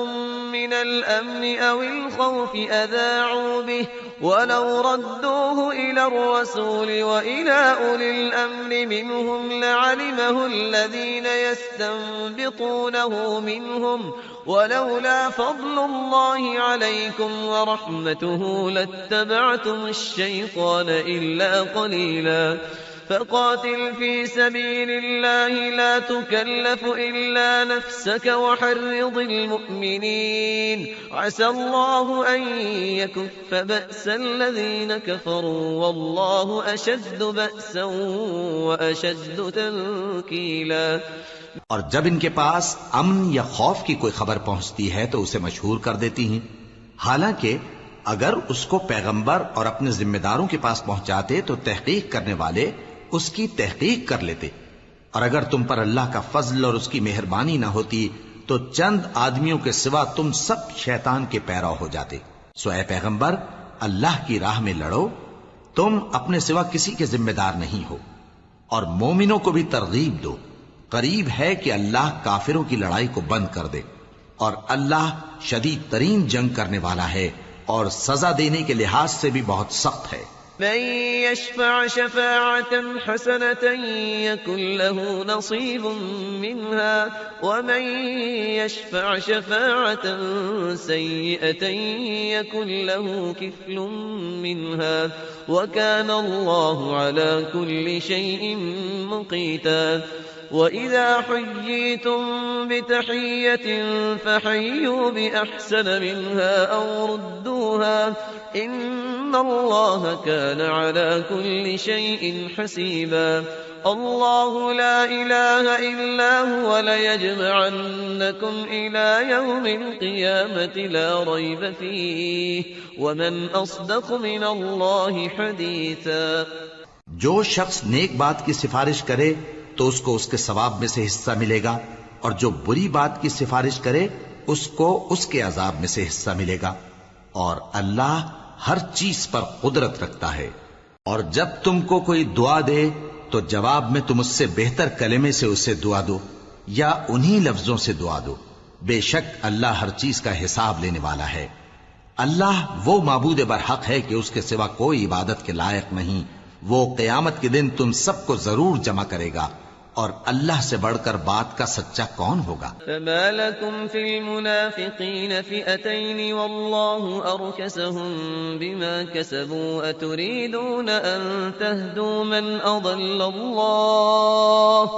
مِّنَ الْأَمْنِ أَوِ الْخَوْفِ أَذَاعُوا بِهِ وَلَوْ رَدُّوهُ إِلَى الرَّسُولِ وَإِلَى أُولِي الْأَمْرِ مِنْهُمْ لَعَلِمَهُ الَّذِينَ يَسْتَنبِطُونَهُ مِنْهُمْ وَلَوْلَا فَضْلُ اللَّهِ عَلَيْكُمْ وَرَحْمَتُهُ لَاتَّبَعْتُمُ الشَّيْطَانَ إِلَّا قَلِيلًا. فقاتل في سبيل الله لا تكلف إلا نفسك وحرض المؤمنين عسى الله أن يكف بأس الذين كفروا والله أشد بأسا وأشد تنكيلا. اور جب ان کے پاس امن یا خوف کی کوئی خبر پہنچتی ہے تو اسے مشہور کر دیتی ہیں، حالانکہ اگر اس کو پیغمبر اور اپنے ذمہ داروں کے پاس پہنچاتے تو تحقیق کرنے والے اس کی تحقیق کر لیتے. اور اگر تم پر اللہ کا فضل اور اس کی مہربانی نہ ہوتی تو چند آدمیوں کے سوا تم سب شیطان کے پیرو ہو جاتے. سو اے پیغمبر اللہ کی راہ میں لڑو، تم اپنے سوا کسی کے ذمہ دار نہیں ہو. اور مومنوں کو بھی ترغیب دو، قریب ہے کہ اللہ کافروں کی لڑائی کو بند کر دے، اور اللہ شدید ترین جنگ کرنے والا ہے اور سزا دینے کے لحاظ سے بھی بہت سخت ہے. من يشفع شفاعة حسنة يكن له نصيب منها ومن يشفع شفاعة سيئة يكن له كفل منها وكان الله على كل شيء مقيتا. وَإِذَا حُيِّيتُم بِتَحِيَّةٍ فَحَيُّوا بِأَحْسَنَ مِنْهَا أَوْ رُدُّوهَا إِنَّ اللَّهَ كَانَ عَلَى كُلِّ شَيْءٍ حَسِيبًا. الله لا إله إلا هو ليجمعنكم إلى يوم القيامة لا ريب فيه ومن أصدق من الله حديثا. جو شخص نیک بات کی سفارش کرے تو اس کو اس کے ثواب میں سے حصہ ملے گا، اور جو بری بات کی سفارش کرے اس کو اس کے عذاب میں سے حصہ ملے گا. اور اللہ ہر چیز پر قدرت رکھتا ہے. اور جب تم کو کوئی دعا دے تو جواب میں تم اس سے بہتر کلمے سے اسے دعا دو یا انہی لفظوں سے دعا دو. بے شک اللہ ہر چیز کا حساب لینے والا ہے. اللہ وہ معبود برحق ہے کہ اس کے سوا کوئی عبادت کے لائق نہیں. وہ قیامت کے دن تم سب کو ضرور جمع کرے گا، اور اللہ سے بڑھ کر بات کا سچا کون ہوگا؟ فما لكم في المنافقين فئتين والله أركسهم بما كسبوا أتريدون أن تهدوا من أضل الله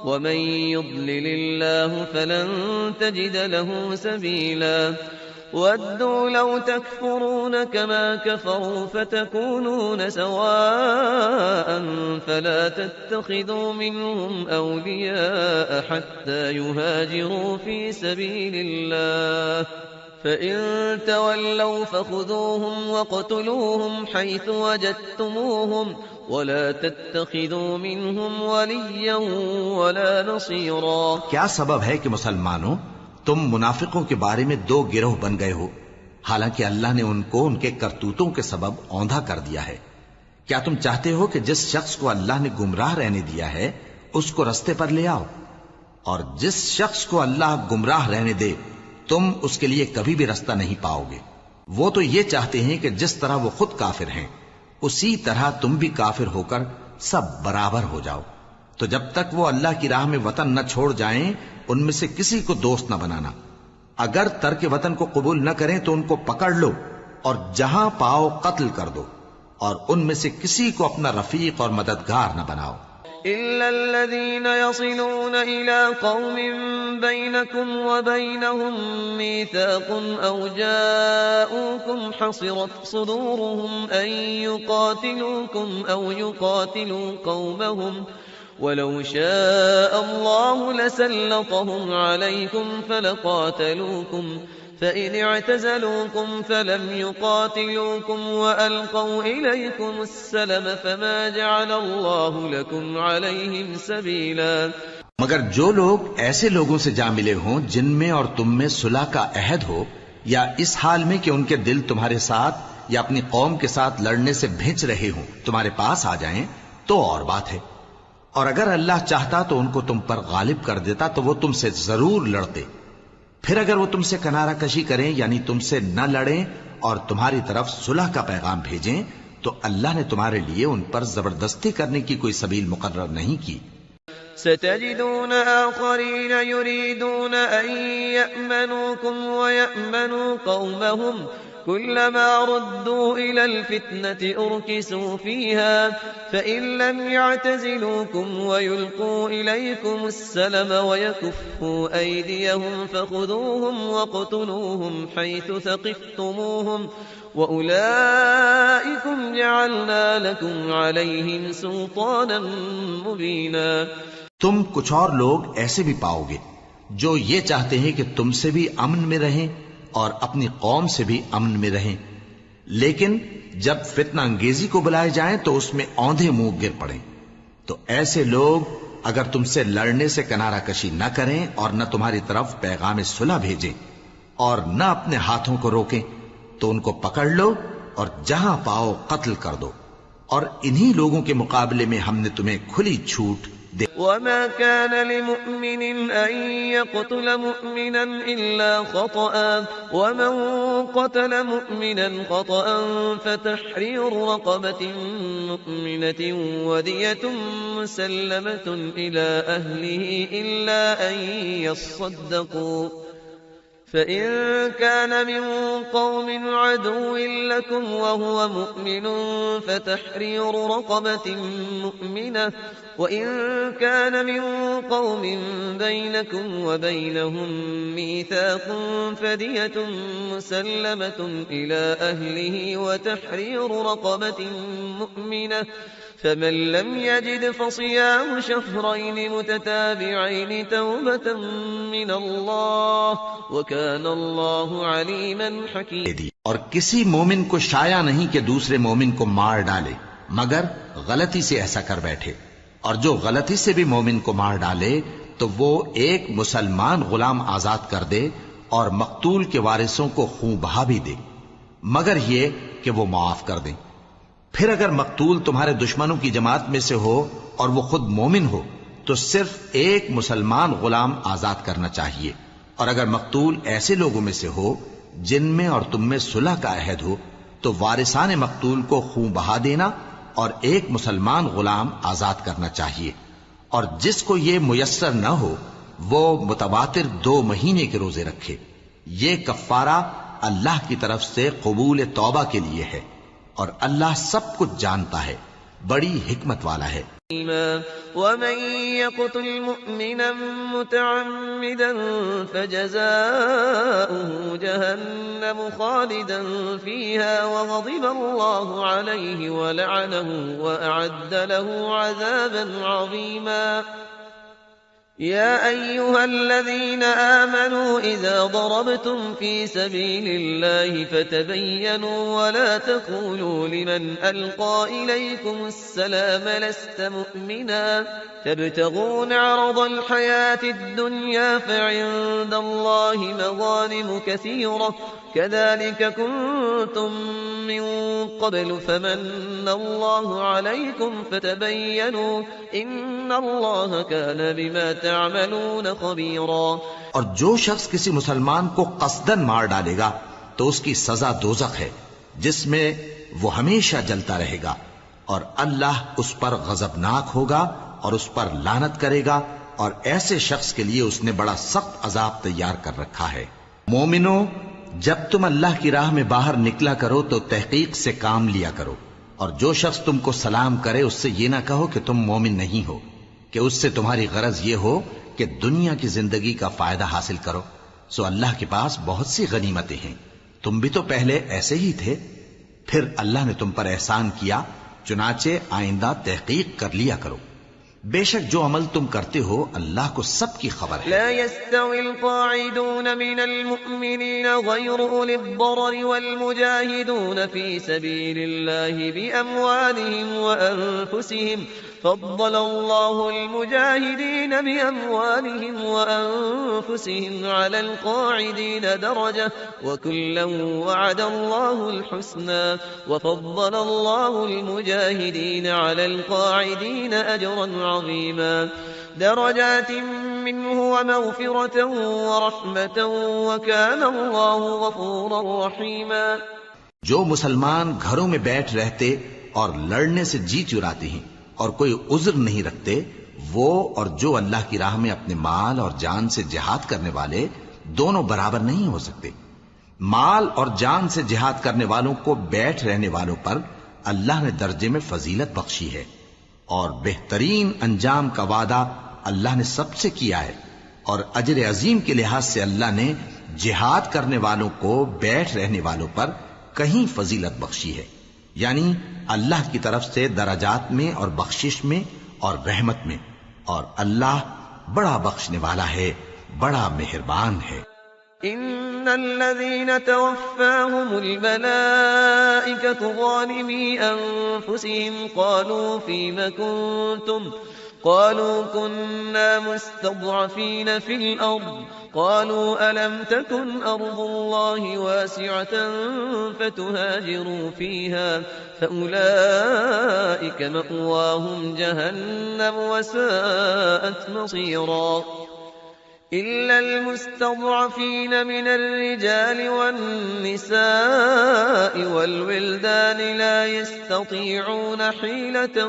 ومن يضلل الله فلن تجد له سبيلا. وَدُّوا لَوْ تَكْفُرُونَ كَمَا كَفَرُوا فَتَكُونُونَ سَوَاءً فَلَا تَتَّخِذُوا مِنْهُمْ أَوْلِيَاءَ حَتَّى يُهَاجِرُوا فِي سَبِيلِ اللَّهِ فَإِن تَوَلَّوْا فَخُذُوهُمْ وَاقْتُلُوهُمْ حَيْثُ وَجَدتُّمُوهُمْ وَلَا تَتَّخِذُوا مِنْهُمْ وَلِيًّا وَلَا نَصِيرًا. کیا سبب ہے کہ مسلمانوں تم منافقوں کے بارے میں دو گروہ بن گئے ہو، حالانکہ اللہ نے ان کو ان کے کرتوتوں کے سبب اوندھا کر دیا ہے؟ کیا تم چاہتے ہو کہ جس شخص کو اللہ نے گمراہ رہنے دیا ہے اس کو رستے پر لے آؤ، اور جس شخص کو اللہ گمراہ رہنے دے تم اس کے لیے کبھی بھی رستہ نہیں پاؤ گے؟ وہ تو یہ چاہتے ہیں کہ جس طرح وہ خود کافر ہیں اسی طرح تم بھی کافر ہو کر سب برابر ہو جاؤ۔ تو جب تک وہ اللہ کی راہ میں وطن نہ چھوڑ جائیں ان میں سے کسی کو دوست نہ بنانا۔ اگر ترک وطن کو قبول نہ کریں تو ان کو پکڑ لو اور جہاں پاؤ قتل کر دو، اور ان میں سے کسی کو اپنا رفیق اور مددگار نہ بناؤ۔ إلا الذين يصلون إلى قوم بينكم وبينهم ميثاق أو جاءوكم حصرت صدورهم أن يقاتلوكم أو يقاتلوا قومهم ولو شاء الله لسلطهم عليكم فلقاتلوكم فإن اعتزلوكم فلم يقاتلوكم وألقوا إليكم السلم فما جعل الله لكم عليهم سبيلا۔ مگر جو لوگ ایسے لوگوں سے جا ملے ہوں جن میں اور تم میں صلح کا عہد ہو، یا اس حال میں کہ ان کے دل تمہارے ساتھ یا اپنی قوم کے ساتھ لڑنے سے بھنچ رہے ہوں، تمہارے پاس آ جائیں تو اور بات ہے، اور اگر اللہ چاہتا تو ان کو تم پر غالب کر دیتا تو وہ تم سے ضرور لڑتے۔ پھر اگر وہ تم سے کنارہ کشی کریں یعنی تم سے نہ لڑیں اور تمہاری طرف صلح کا پیغام بھیجیں تو اللہ نے تمہارے لیے ان پر زبردستی کرنے کی کوئی سبیل مقرر نہیں کی۔ ستجدون آخرين يريدون أن يأمنوكم ويأمنوا قومهم كلما ردوا إلى الفتنة أركسوا فيها فإن لم يعتزلوكم ويلقوا إليكم السلم ويكفوا أيديهم فخذوهم واقتلوهم حيث ثقفتموهم وأولئكم جعلنا لكم عليهم سلطانا مبينا۔ تم کچھ اور لوگ ایسے بھی پاؤ گے جو یہ چاہتے ہیں کہ تم سے بھی امن میں رہیں اور اپنی قوم سے بھی امن میں رہیں، لیکن جب فتنہ انگیزی کو بلائے جائیں تو اس میں اوندھے منہ گر پڑیں۔ تو ایسے لوگ اگر تم سے لڑنے سے کنارہ کشی نہ کریں اور نہ تمہاری طرف پیغام صلح بھیجیں اور نہ اپنے ہاتھوں کو روکیں تو ان کو پکڑ لو اور جہاں پاؤ قتل کر دو، اور انہی لوگوں کے مقابلے میں ہم نے تمہیں کھلی چھوٹ دے۔ وما كان لمؤمن أن يقتل مؤمنا إلا خطأ ومن قتل مؤمنا خطأ فتحرير رقبة مؤمنة ودية مسلمة إلى أهله إلا أن يصدقوا فإن كان من قوم عدو لكم وهو مؤمن فتحرير رقبة مؤمنة وإن كان من قوم بينكم وبينهم ميثاق فدية مسلمة إلى أهله وتحرير رقبة مؤمنة فمن لم يجد فصيام شهرين متتابعين توبة من الله وكان الله عليما حكيما۔ اور کسی مومن کو شایع نہیں کہ دوسرے مومن کو مار ڈالے مگر غلطی سے ایسا کر بیٹھے، اور جو غلطی سے بھی مومن کو مار ڈالے تو وہ ایک مسلمان غلام آزاد کر دے اور مقتول کے وارثوں کو خون بہا بھی دے، مگر یہ کہ وہ معاف کر دیں۔ پھر اگر مقتول تمہارے دشمنوں کی جماعت میں سے ہو اور وہ خود مومن ہو تو صرف ایک مسلمان غلام آزاد کرنا چاہیے، اور اگر مقتول ایسے لوگوں میں سے ہو جن میں اور تم میں صلح کا عہد ہو تو وارثان مقتول کو خون بہا دینا اور ایک مسلمان غلام آزاد کرنا چاہیے، اور جس کو یہ میسر نہ ہو وہ متواتر 2 مہینے کے روزے رکھے۔ یہ کفارہ اللہ کی طرف سے قبول توبہ کے لیے ہے، اور اللہ سب کچھ جانتا ہے، بڑی حکمت والا ہے۔ ومن يقتل مؤمنا متعمدا فجزاؤه جهنم خالدا فيها وغضب الله عليه ولعنه وأعد له عذابا عظيما۔ يا أيها الذين آمنوا إذا ضربتم في سبيل الله فتبينوا ولا تقولوا لمن ألقى إليكم السلام لست مؤمنا تبتغون عرض الحياة الدنيا فعند الله مغانم كثيرة كذلك كنتم من قبل فمن الله عليكم فتبينوا إن الله كان بما تعملون خبيرا۔ اور جو شخص کسی مسلمان کو قصدن مار ڈالے گا تو اس کی سزا دوزخ ہے جس میں وہ ہمیشہ جلتا رہے گا، اور اللہ اس پر غضبناک ہوگا اور اس پر لعنت کرے گا، اور ایسے شخص کے لیے اس نے بڑا سخت عذاب تیار کر رکھا ہے۔ مومنو، جب تم اللہ کی راہ میں باہر نکلا کرو تو تحقیق سے کام لیا کرو، اور جو شخص تم کو سلام کرے اس سے یہ نہ کہو کہ تم مومن نہیں ہو، کہ اس سے تمہاری غرض یہ ہو کہ دنیا کی زندگی کا فائدہ حاصل کرو۔ سو اللہ کے پاس بہت سی غنیمتیں ہیں، تم بھی تو پہلے ایسے ہی تھے، پھر اللہ نے تم پر احسان کیا، چنانچہ آئندہ تحقیق کر لیا کرو۔ بے شک جو عمل تم کرتے ہو اللہ کو سب کی خبر ہے۔ لا يستوي القاعدون من المؤمنين غير أولي الضرر والمجاهدون في سبيل الله بأموالهم وأنفسهم فضل الله المجاهدين بأموالهم وأنفسهم على القاعدين درجة وكلا وعد الله الحسنى وفضل الله المجاهدين على القاعدين أجرا عظيما درجات منه ومغفرة ورحمة وكان الله غفورا رحيما۔ جو مسلمان گھروں میں بیٹھ رہتے اور لڑنے سے جی چراتے ہیں اور کوئی عذر نہیں رکھتے، وہ اور جو اللہ کی راہ میں اپنے مال اور جان سے جہاد کرنے والے دونوں برابر نہیں ہو سکتے۔ مال اور جان سے جہاد کرنے والوں کو بیٹھ رہنے والوں پر اللہ نے درجے میں فضیلت بخشی ہے، اور بہترین انجام کا وعدہ اللہ نے سب سے کیا ہے، اور اجر عظیم کے لحاظ سے اللہ نے جہاد کرنے والوں کو بیٹھ رہنے والوں پر کہیں فضیلت بخشی ہے، یعنی اللہ کی طرف سے درجات میں اور بخشش میں اور رحمت میں، اور اللہ بڑا بخشنے والا ہے، بڑا مہربان ہے۔ إن الذين توفاهم الملائكة ظالمي أنفسهم قالوا فيم كنتم قالوا كنا مستضعفين في الأرض قالوا ألم تكن أرض الله واسعة فتهاجروا فيها فأولئك مأواهم جهنم وساءت مصيرا إلا المستضعفين من الرجال والنساء والولدان لا يستطيعون حيلة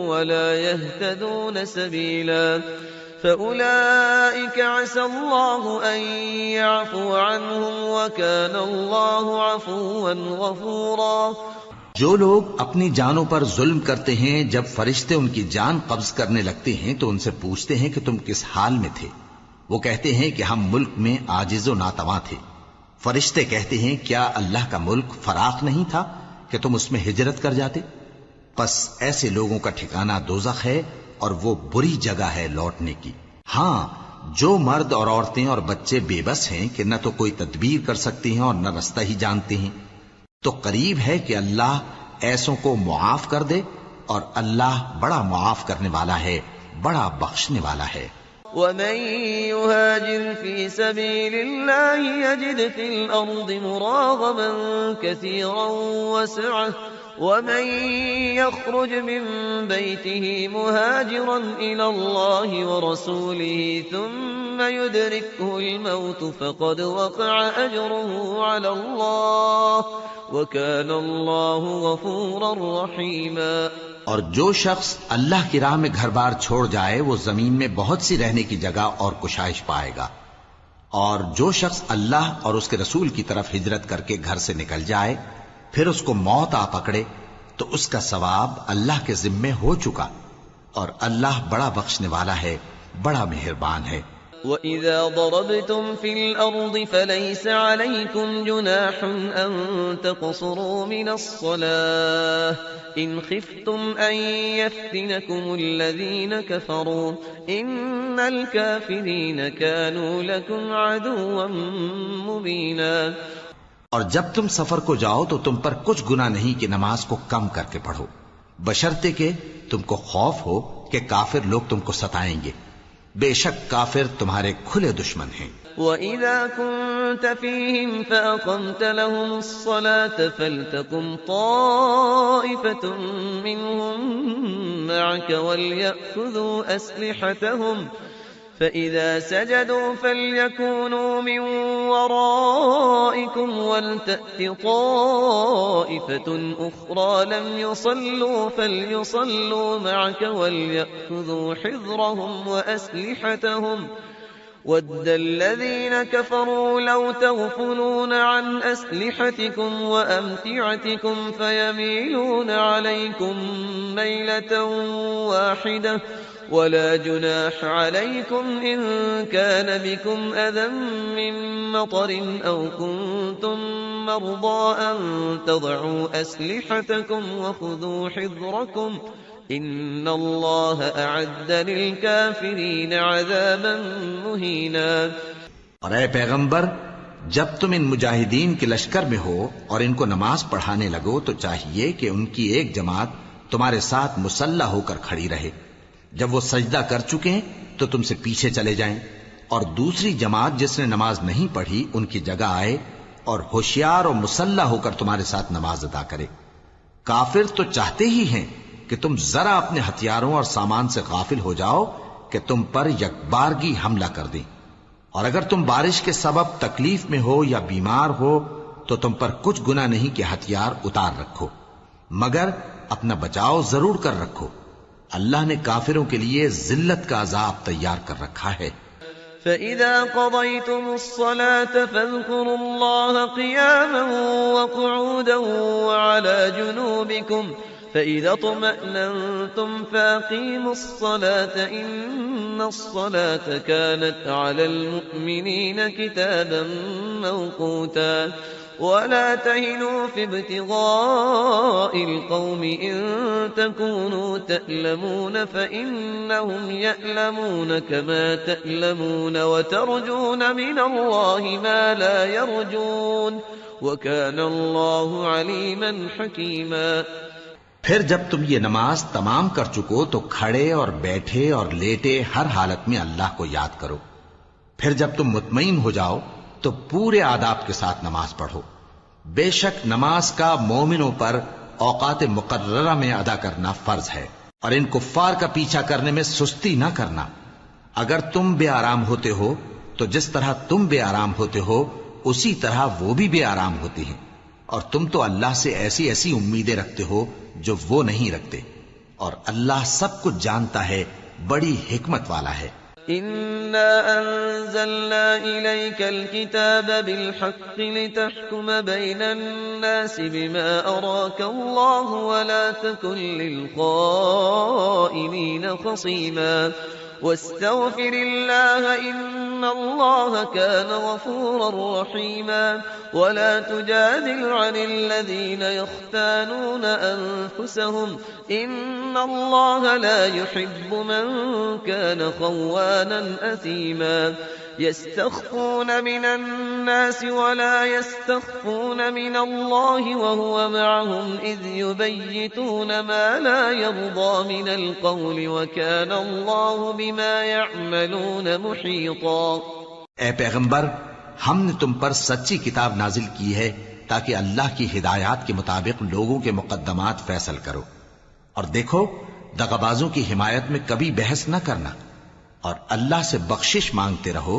ولا يهتدون سبيلا فأولئك عسى الله أن يعفو عنهم وكان الله عفوا غفورا۔ جو لوگ اپنی جانوں پر ظلم کرتے ہیں، جب فرشتے ان کی جان قبض کرنے لگتے ہیں تو ان سے پوچھتے ہیں کہ تم کس حال میں تھے؟ وہ کہتے ہیں کہ ہم ملک میں عاجز و ناتواں تھے۔ فرشتے کہتے ہیں کیا اللہ کا ملک فراخ نہیں تھا کہ تم اس میں ہجرت کر جاتے؟ پس ایسے لوگوں کا ٹھکانہ دوزخ ہے اور وہ بری جگہ ہے لوٹنے کی۔ ہاں، جو مرد اور عورتیں اور بچے بے بس ہیں کہ نہ تو کوئی تدبیر کر سکتے ہیں اور نہ رستہ ہی جانتے ہیں، تو قریب ہے کہ اللہ ایسوں کو معاف کر دے، اور اللہ بڑا معاف کرنے والا ہے، بڑا بخشنے والا ہے۔ ومن يهاجر في سبيل الله يجد في الأرض مراغما كثيرا وسعة ومن يخرج من بيته مهاجرا إلى الله ورسوله ثم يدركه الموت فقد وقع أجره على الله وكان الله غفورا رحيما۔ اور جو شخص اللہ کی راہ میں گھر بار چھوڑ جائے وہ زمین میں بہت سی رہنے کی جگہ اور کشائش پائے گا، اور جو شخص اللہ اور اس کے رسول کی طرف ہجرت کر کے گھر سے نکل جائے پھر اس کو موت آ پکڑے تو اس کا ثواب اللہ کے ذمے ہو چکا، اور اللہ بڑا بخشنے والا ہے، بڑا مہربان ہے۔ وَإِذَا ضَرَبْتُمْ فِي الْأَرْضِ فَلَيْسَ عَلَيْكُمْ جُنَاحٌ أَن تَقْصُرُوا مِنَ الصَّلَاةِ إِنْ خِفْتُمْ أَن يَفْتِنَكُمُ الَّذِينَ كَفَرُوا إِنَّ الْكَافِرِينَ كَانُوا لَكُمْ عَدُوًّا مُبِينًا۔ اور جب تم سفر کو جاؤ تو تم پر کچھ گناہ نہیں کہ نماز کو کم کر کے پڑھو، بشرطے کہ تم کو خوف ہو کہ کافر لوگ تم کو ستائیں گے، بے شک کافر تمہارے کھلے دشمن ہیں۔ وَإِذَا كُنْتَ فِيهِمْ فَأَقَمْتَ لَهُمُ الصَّلَاةَ فَلْتَقُمْ طَائِفَةٌ مِّنْهُمْ مَعَكَ وَلْيَأْخُذُوا أَسْلِحَتَهُمْ فإذا سجدوا فليكونوا من ورائكم ولتأت طائفة أخرى لم يصلوا فليصلوا معك وليأخذوا حذرهم وأسلحتهم ود الذين كفروا لو تغفلون عن أسلحتكم وأمتعتكم فيميلون عليكم ميلة واحدة ولا جناح عليكم إن كان بكم أذى من مطر أو كنتم مرضى أن تضعوا أسلحتكم وخذوا حذركم إن الله أعد للكافرين عذابا مهينا۔ اور اے پیغمبر، جب تم ان مجاہدین کے لشکر میں ہو اور ان کو نماز پڑھانے لگو تو چاہیے کہ ان کی ایک جماعت تمہارے ساتھ مسلح ہو کر کھڑی رہے، جب وہ سجدہ کر چکے تو تم سے پیچھے چلے جائیں، اور دوسری جماعت جس نے نماز نہیں پڑھی ان کی جگہ آئے اور ہوشیار اور مسلح ہو کر تمہارے ساتھ نماز ادا کرے۔ کافر تو چاہتے ہی ہیں کہ تم ذرا اپنے ہتھیاروں اور سامان سے غافل ہو جاؤ کہ تم پر یکبارگی حملہ کر دیں، اور اگر تم بارش کے سبب تکلیف میں ہو یا بیمار ہو تو تم پر کچھ گناہ نہیں کہ ہتھیار اتار رکھو، مگر اپنا بچاؤ ضرور کر رکھو۔ اللہ نے کافروں کے لیے ذلت کا عذاب تیار کر رکھا ہے۔ فَإِذَا قَضَيْتُمُ الصَّلَاةَ فَاذْكُرُوا اللَّهَ قِيَامًا وَقُعُودًا وَعَلَى جُنُوبِكُمْ فَإِذَا اطْمَأْنَنْتُمْ فَأَقِيمُوا الصَّلَاةَ إِنَّ الصَّلَاةَ كَانَتْ عَلَى الْمُؤْمِنِينَ كِتَابًا مَوْقُوتًا ولا تهنوا في ابتغاء القوم إن تكونوا تألمون فإنهم يألمون كما تألمون وترجون من الله ما لا يرجون وكان الله عليما حكيما۔ پھر جب تم یہ نماز تمام کر چکو تو کھڑے اور بیٹھے اور لیٹے ہر حالت میں اللہ کو یاد کرو، پھر جب تم مطمئن ہو جاؤ تو پورے آداب کے ساتھ نماز پڑھو۔ بے شک نماز کا مومنوں پر اوقات مقررہ میں ادا کرنا فرض ہے، اور ان کفار کا پیچھا کرنے میں سستی نہ کرنا۔ اگر تم بے آرام ہوتے ہو تو جس طرح تم بے آرام ہوتے ہو اسی طرح وہ بھی بے آرام ہوتے ہیں، اور تم تو اللہ سے ایسی ایسی امیدیں رکھتے ہو جو وہ نہیں رکھتے، اور اللہ سب کچھ جانتا ہے، بڑی حکمت والا ہے۔ إِنَّا أَنزَلْنَا إِلَيْكَ الْكِتَابَ بِالْحَقِّ لِتَحْكُمَ بَيْنَ النَّاسِ بِمَا أَرَاكَ اللَّهُ وَلَا تَكُنْ لِلْخَائِنِينَ خَصِيمًا وَاسْتَغْفِرِ اللَّهَ إِنَّ اللَّهَ كَانَ غَفُورًا رَّحِيمًا وَلَا تُجَادِلْ عَنِ الَّذِينَ يَخْتَانُونَ أَنفُسَهُمْ إِنَّ اللَّهَ لَا يُحِبُّ مَن كَانَ خَوَّانًا أَثِيمًا يَسْتَخْفُونَ مِنَ النَّاسِ وَلَا يَسْتَخْفُونَ مِنَ اللَّهِ وَهُوَ مَعَهُمْ إِذْ يُبَيِّتُونَ مَا لَا يَرْضَىٰ مِنَ الْقَوْلِ وَكَانَ اللَّهُ بِمَا يَعْمَلُونَ مُحِيطًا۔ اے پیغمبر، ہم نے تم پر سچی کتاب نازل کی ہے تاکہ اللہ کی ہدایات کے مطابق لوگوں کے مقدمات فیصل کرو، اور دیکھو دغابازوں کی حمایت میں کبھی بحث نہ کرنا، اور اللہ سے بخشش مانگتے رہو،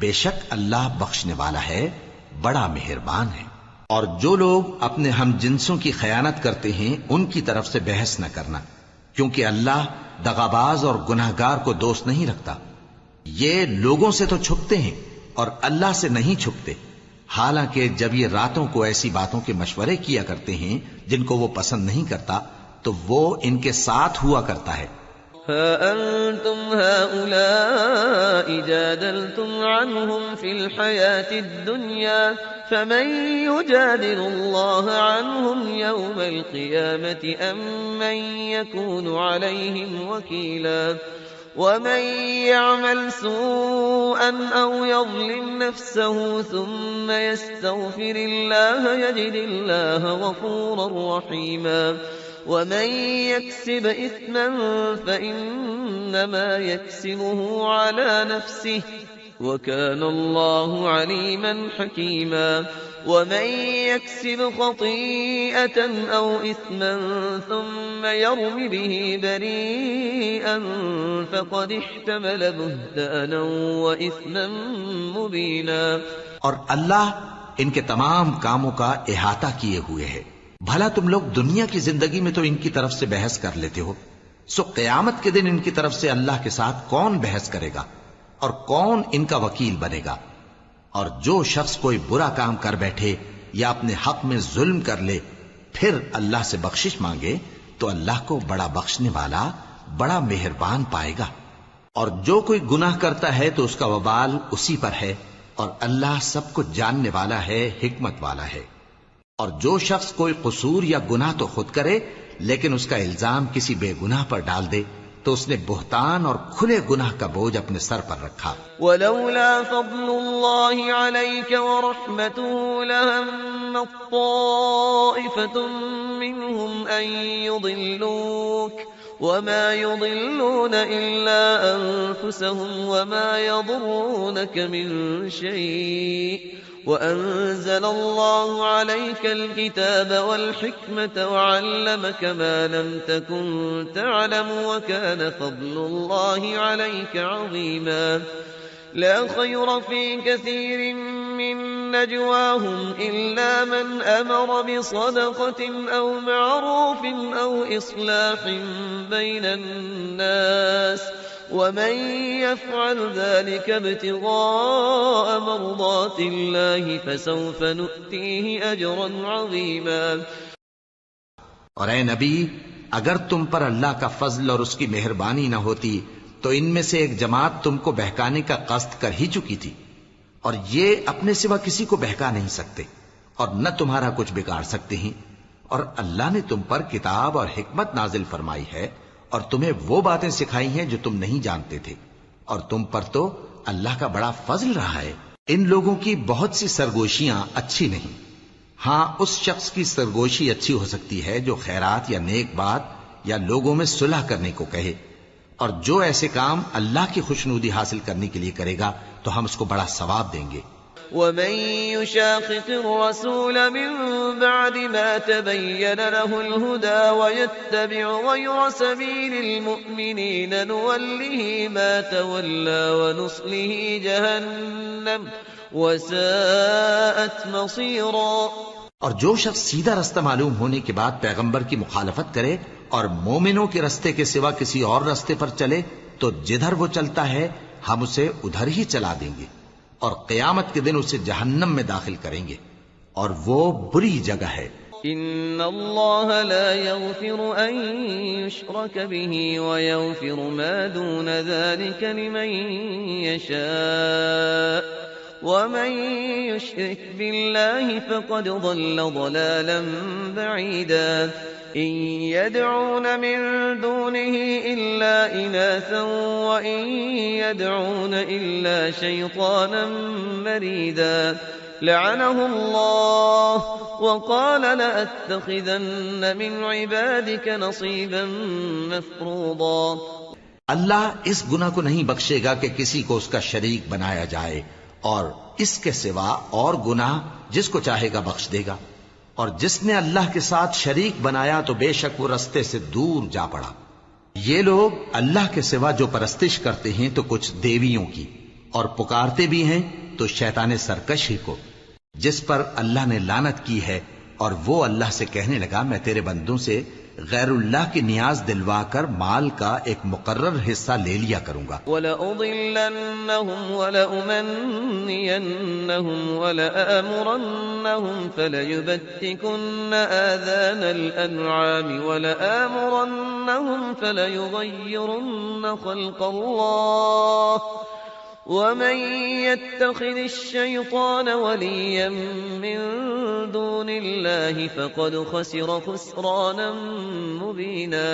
بے شک اللہ بخشنے والا ہے، بڑا مہربان ہے۔ اور جو لوگ اپنے ہم جنسوں کی خیانت کرتے ہیں ان کی طرف سے بحث نہ کرنا، کیونکہ اللہ دغاباز اور گناہگار کو دوست نہیں رکھتا۔ یہ لوگوں سے تو چھپتے ہیں اور اللہ سے نہیں چھپتے، حالانکہ جب یہ راتوں کو ایسی باتوں کے مشورے کیا کرتے ہیں جن کو وہ پسند نہیں کرتا تو وہ ان کے ساتھ ہوا کرتا ہے۔ ها أنتم هؤلاء جادلتم عنهم في الحياة الدنيا فمن يجادل الله عنهم يوم القيامة أم من يكون عليهم وكيلا ومن يعمل سوءا أو يظلم نفسه ثم يستغفر الله يجد الله غفورا رحيما ومن يكسب إثما فإنما يكسبه على نفسه وكان الله عليما حكيما۔ ومن يكسب خطيئة أو إثما ثم يرم به بريئا فقد احتمل بهتانا وإثما مبينا. اور اللہ ان کے تمام کاموں کا احاطہ کیے ہوئے ہے. بھلا تم لوگ دنیا کی زندگی میں تو ان کی طرف سے بحث کر لیتے ہو، سو قیامت کے دن ان کی طرف سے اللہ کے ساتھ کون بحث کرے گا اور کون ان کا وکیل بنے گا؟ اور جو شخص کوئی برا کام کر بیٹھے یا اپنے حق میں ظلم کر لے پھر اللہ سے بخشش مانگے تو اللہ کو بڑا بخشنے والا، بڑا مہربان پائے گا. اور جو کوئی گناہ کرتا ہے تو اس کا وبال اسی پر ہے، اور اللہ سب کچھ جاننے والا ہے، حکمت والا ہے. اور جو شخص کوئی قصور یا گناہ تو خود کرے لیکن اس کا الزام کسی بے گناہ پر ڈال دے تو اس نے بہتان اور کھلے گناہ کا بوجھ اپنے سر پر رکھا. ولولا فضل الله عليك ورحمته لهم طائفة منهم أن يضلوك وما يضلون إلا أنفسهم وما يضرونك من شيء وأنزل الله عليك الكتاب والحكمة وعلمك ما لم تكن تعلم وكان فضل الله عليك عظيما. لا خير في كثير من نجواهم إلا من أمر بصدقة أو معروف أو إصلاح بين الناس ومن يفعل ذلك ابتغاء مرضات الله فسوف نؤتيه أجرا عظيما. اور اے نبی، اگر تم پر اللہ کا فضل اور اس کی مہربانی نہ ہوتی تو ان میں سے ایک جماعت تم کو بہکانے کا قصد کر ہی چکی تھی، اور یہ اپنے سوا کسی کو بہکا نہیں سکتے اور نہ تمہارا کچھ بگاڑ سکتے ہیں. اور اللہ نے تم پر کتاب اور حکمت نازل فرمائی ہے اور تمہیں وہ باتیں سکھائی ہیں جو تم نہیں جانتے تھے، اور تم پر تو اللہ کا بڑا فضل رہا ہے. ان لوگوں کی بہت سی سرگوشیاں اچھی نہیں. ہاں، اس شخص کی سرگوشی اچھی ہو سکتی ہے جو خیرات یا نیک بات یا لوگوں میں صلح کرنے کو کہے، اور جو ایسے کام اللہ کی خوشنودی حاصل کرنے کے لیے کرے گا تو ہم اس کو بڑا ثواب دیں گے. ومن يشاقق الرسول من بعد ما تبين له الهدى ويتبع غير سبيل المؤمنين نوله ما تولى ونصله جهنم وساءت مصيرا. اور جو شخص سیدھا رستہ معلوم ہونے کے بعد پیغمبر کی مخالفت کرے اور مومنوں کے رستے کے سوا کسی اور رستے پر چلے تو جدھر وہ چلتا ہے ہم اسے ادھر ہی چلا دیں گے، اور قیامت کے دن اسے جہنم میں داخل کریں گے، اور وہ بری جگہ ہے. ان اللہ لا يغفر ان يشرك به ويغفر ما دون ذلك لمن يشاء ومن يشرك بالله فقد ضل ضلالا بعيدا. إن يدعون من دونه إلا إناثا وإن يدعون إلا شيطانا مريدا. لعنه الله وقال لأتخذن من عبادك نصيبا مفروضا. اللہ اس گناہ کو نہیں بخشے گا کہ کسی کو اس کا شریک بنایا جائے، اور اس کے سوا اور گناہ جس کو چاہے گا بخش دے گا، اور جس نے اللہ کے ساتھ شریک بنایا تو بے شک وہ رستے سے دور جا پڑا. یہ لوگ اللہ کے سوا جو پرستش کرتے ہیں تو کچھ دیویوں کی، اور پکارتے بھی ہیں تو شیطان سرکش ہی کو، جس پر اللہ نے لعنت کی ہے. اور وہ اللہ سے کہنے لگا میں تیرے بندوں سے غیر اللہ کی نیاز دلوا کر مال کا ایک مقرر حصہ لے لیا کروں گا. وَلَأُضِلَّنَّهُمْ وَلَأُمَنِّيَنَّهُمْ وَلَآمُرَنَّهُمْ فَلَيُبَتِّكُنَّ آذَانَ الْأَنْعَامِ وَلَآمُرَنَّهُمْ فَلَيُغَيِّرُنَّ خَلْقَ اللَّهِ ومن يتخذ الشيطان وليا من دون الله فقد خسر خسرانا مبينا.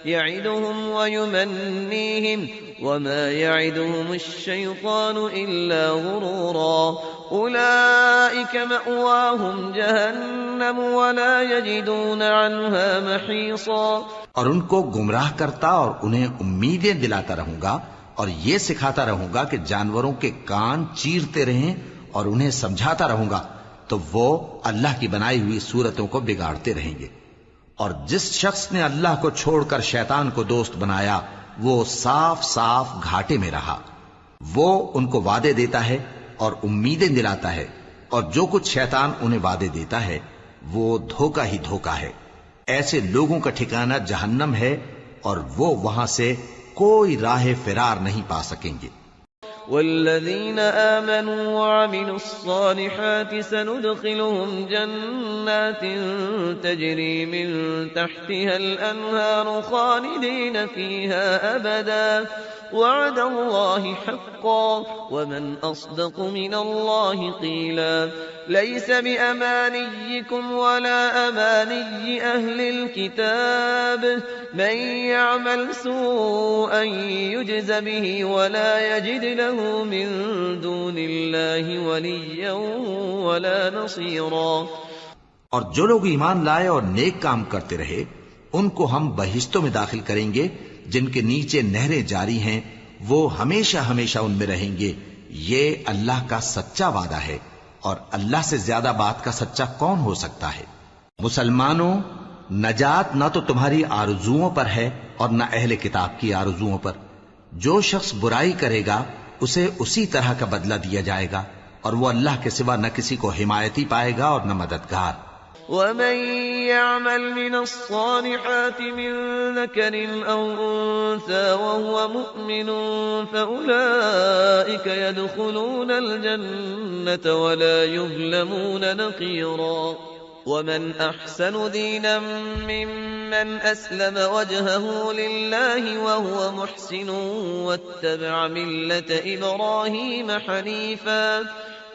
يعدهم ويمنيهم وما يعدهم الشيطان إلا غرورا. أولئك مأواهم جهنم ولا يجدون عنها محيصا. اور ان کو گمراہ کرتا اور انہیں امیدیں دلاتا رہوں گا، اور یہ سکھاتا رہوں گا کہ جانوروں کے کان چیرتے رہیں، اور انہیں سمجھاتا رہوں گا تو وہ اللہ کی بنائی ہوئی صورتوں کو بگاڑتے رہیں گے. اور جس شخص نے اللہ کو چھوڑ کر شیطان کو دوست بنایا وہ صاف صاف گھاٹے میں رہا. وہ ان کو وعدے دیتا ہے اور امیدیں دلاتا ہے، اور جو کچھ شیطان انہیں وعدے دیتا ہے وہ دھوکہ ہی دھوکہ ہے. ایسے لوگوں کا ٹھکانہ جہنم ہے، اور وہ وہاں سے کوئی راہ فرار نہیں پا سکیں گے. والذين آمنوا وعملوا الصالحات سندخلهم جنات تجري من تحتها الأنهار خالدين فيها أبدا وعد الله حقا ومن أصدق من الله قيلا ليس بأمانيكم ولا أماني أهل الكتاب من يعمل سوءا يجز به ولا يجد له من دون الله وليا ولا نصيرا. اور جو لوگ ایمان لائے اور نیک کام کرتے رہے ان کو ہم بہشتوں میں داخل کریں گے جن کے نیچے نہریں جاری ہیں، وہ ہمیشہ ہمیشہ ان میں رہیں گے. یہ اللہ کا سچا وعدہ ہے، اور اللہ سے زیادہ بات کا سچا کون ہو سکتا ہے؟ مسلمانوں، نجات نہ تو تمہاری آرزوؤں پر ہے اور نہ اہل کتاب کی آرزوؤں پر. جو شخص برائی کرے گا اسے اسی طرح کا بدلہ دیا جائے گا، اور وہ اللہ کے سوا نہ کسی کو حمایتی پائے گا اور نہ مددگار. ومن يعمل من الصالحات من ذكر أو أنثى وهو مؤمن فأولئك يدخلون الجنة ولا يظلمون نقيرا. ومن أحسن دينا ممن أسلم وجهه لله وهو محسن واتبع ملة إبراهيم حنيفا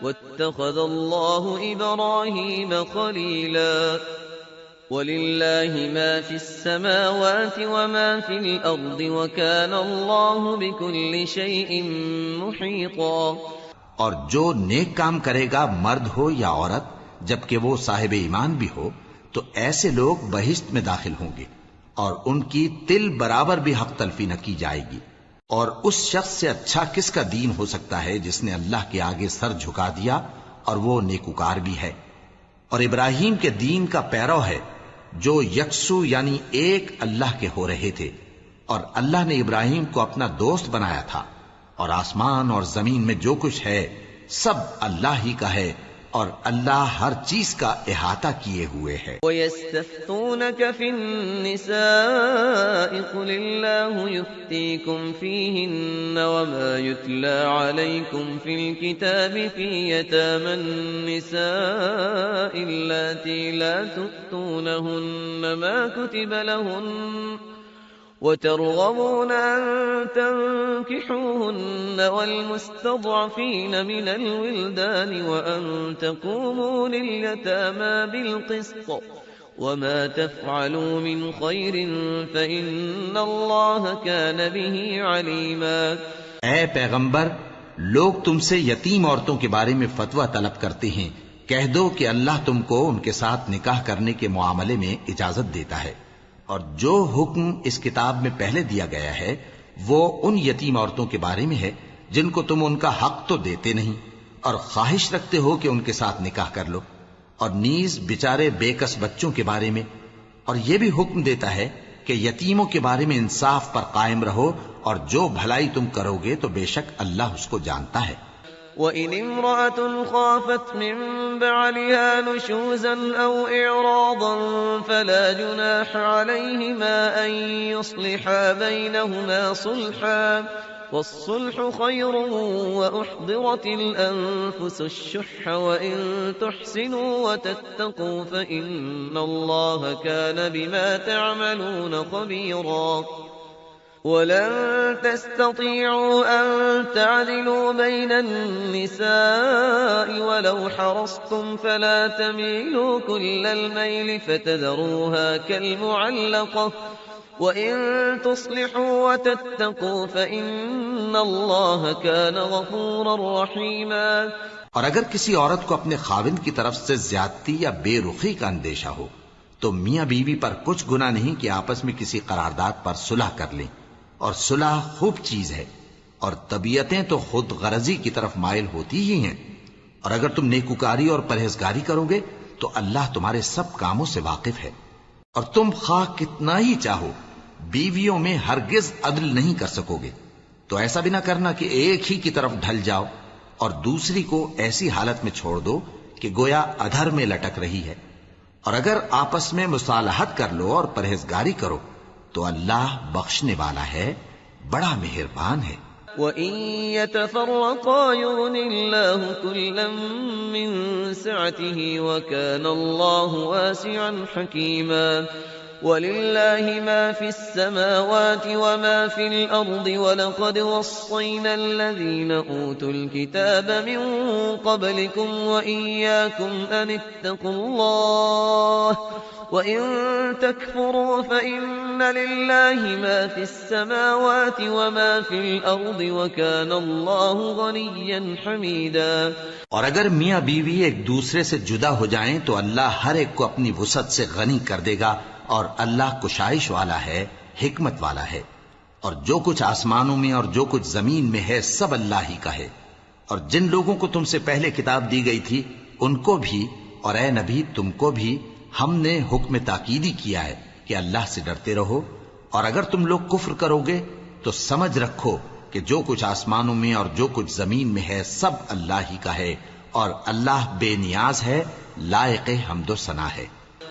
واتخذ الله إبراهيم خليلا. ولله ما في السماوات وما في الأرض وكان الله بكل شيء محيطا. اور جو نیک کام کرے گا مرد ہو یا عورت جبکہ وہ صاحب ایمان بھی ہو تو ایسے لوگ بہشت میں داخل ہوں گے، اور ان کی تل برابر بھی حق تلفی نہ کی جائے گی. اور اس شخص سے اچھا کس کا دین ہو سکتا ہے جس نے اللہ کے آگے سر جھکا دیا اور وہ نیکوکار بھی ہے. اور ابراہیم کے دین کا پیرو ہے جو یکسو یعنی ایک اللہ کے ہو رہے تھے، اور اللہ نے ابراہیم کو اپنا دوست بنایا تھا. اور آسمان اور زمین میں جو کچھ ہے سب اللہ ہی کا ہے، اور اللہ ہر چیز کا احاطہ کیے ہوئے ہے. وَيَسْتَفْتُونَكَ فِي النِّسَاءِ قُلِ اللَّهُ يُفْتِيكُمْ فِيهِنَّ وَمَا يُتْلَى عَلَيْكُمْ فِي الْكِتَابِ فِي يَتَامَى النِّسَاءِ اللَّاتِي لَا تُؤْتُونَهُنَّ مَا كُتِبَ لَهُنَّ وترغبون أن تنكحوهن والمستضعفين من الولدان وأن تقوموا لليتامى بالقسط وما تفعلوا من خير فإن الله كان به عليما. اے پیغمبر، لوگ تم سے یتیم عورتوں کے بارے میں فتویٰ طلب کرتے ہیں. کہہ دو کہ اللہ تم کو ان کے ساتھ نکاح کرنے کے معاملے میں اجازت دیتا ہے، اور جو حکم اس کتاب میں پہلے دیا گیا ہے وہ ان یتیم عورتوں کے بارے میں ہے جن کو تم ان کا حق تو دیتے نہیں اور خواہش رکھتے ہو کہ ان کے ساتھ نکاح کر لو، اور نیز بیچارے بے کس بچوں کے بارے میں. اور یہ بھی حکم دیتا ہے کہ یتیموں کے بارے میں انصاف پر قائم رہو، اور جو بھلائی تم کرو گے تو بے شک اللہ اس کو جانتا ہے. وَإِنِ امْرَأَةٌ خَافَتْ مِن بَعْلِهَا نُشُوزًا أَوْ إِعْرَاضًا فَلَا جُنَاحَ عَلَيْهِمَا أَن يُصْلِحَا بَيْنَهُمَا صُلْحًا وَالصُّلْحُ خَيْرٌ وَأُحْضِرَتِ الْأَنفُسُ الشُّحَّ وَإِن تُحْسِنُوا وَتَتَّقُوا فَإِنَّ اللَّهَ كَانَ بِمَا تَعْمَلُونَ خَبِيرًا. وَلَن تَسْتَطِيعُوا أَن تَعْدِلُوا بَيْنَ النِّسَاءِ وَلَوْ حَرَصْتُمْ فَلَا تَمِيلُوا كُلَّ الْمَيْلِ فَتَذَرُوهَا كَالْمُعَلَّقَةِ وَإِن تُصْلِحُوا وَتَتَّقُوا فَإِنَّ اللَّهَ كَانَ غَفُورًا رَّحِيمًا. اور اگر کسی عورت کو اپنے خاوند کی طرف سے زیادتی یا بے رخی کا اندیشہ ہو تو میاں بیوی پر کچھ گناہ نہیں کہ آپس میں کسی قرارداد پر صلح کر لیں، اور صلح خوب چیز ہے، اور طبیعتیں تو خود غرضی کی طرف مائل ہوتی ہی ہیں. اور اگر تم نیکوکاری اور پرہیزگاری کرو گے تو اللہ تمہارے سب کاموں سے واقف ہے. اور تم خواہ کتنا ہی چاہو بیویوں میں ہرگز عدل نہیں کر سکو گے. تو ایسا بھی نہ کرنا کہ ایک ہی کی طرف ڈھل جاؤ اور دوسری کو ایسی حالت میں چھوڑ دو کہ گویا ادھر میں لٹک رہی ہے. اور اگر آپس میں مصالحت کر لو اور پرہیزگاری کرو تو اللہ بخشنے والا ہے، بڑا مہربان ہے. وَإِن يَتَفَرَّقَا يُغْنِ اللَّهُ كُلًّا مِّن سَعَتِهِ وَكَانَ اللَّهُ وَاسِعًا حَكِيمًا. وَلِلَّهِ مَا فِي السَّمَاوَاتِ وَمَا فِي الْأَرْضِ وَلَقَدْ وَصَّيْنَا الَّذِينَ أُوتُوا الْكِتَابَ مِن قَبْلِكُمْ وَإِيَّاكُمْ أَنِ اتَّقُوا اللَّهَ وَإِن تَكْفُرُوا فَإِنَّ لِلَّهِ مَا فِي السَّمَاوَاتِ وَمَا فِي الْأَرْضِ وَكَانَ اللَّهُ غَنِيًّا حَمِيدًا. اور اگر میاں بیوی ایک دوسرے سے جدا ہو جائیں تو اللہ ہر ایک کو اپنی وسعت سے غنی کر دے گا، اور اللہ کشائش والا ہے، حکمت والا ہے. اور جو کچھ آسمانوں میں اور جو کچھ زمین میں ہے سب اللہ ہی کا ہے. اور جن لوگوں کو تم سے پہلے کتاب دی گئی تھی ان کو بھی اور اے نبی تم کو بھی ہم نے حکم تاکیدی کیا ہے کہ اللہ سے ڈرتے رہو. اور اگر تم لوگ کفر کرو گے تو سمجھ رکھو کہ جو کچھ آسمانوں میں اور جو کچھ زمین میں ہے سب اللہ ہی کا ہے، اور اللہ بے نیاز ہے، لائق حمد و ثنا ہے.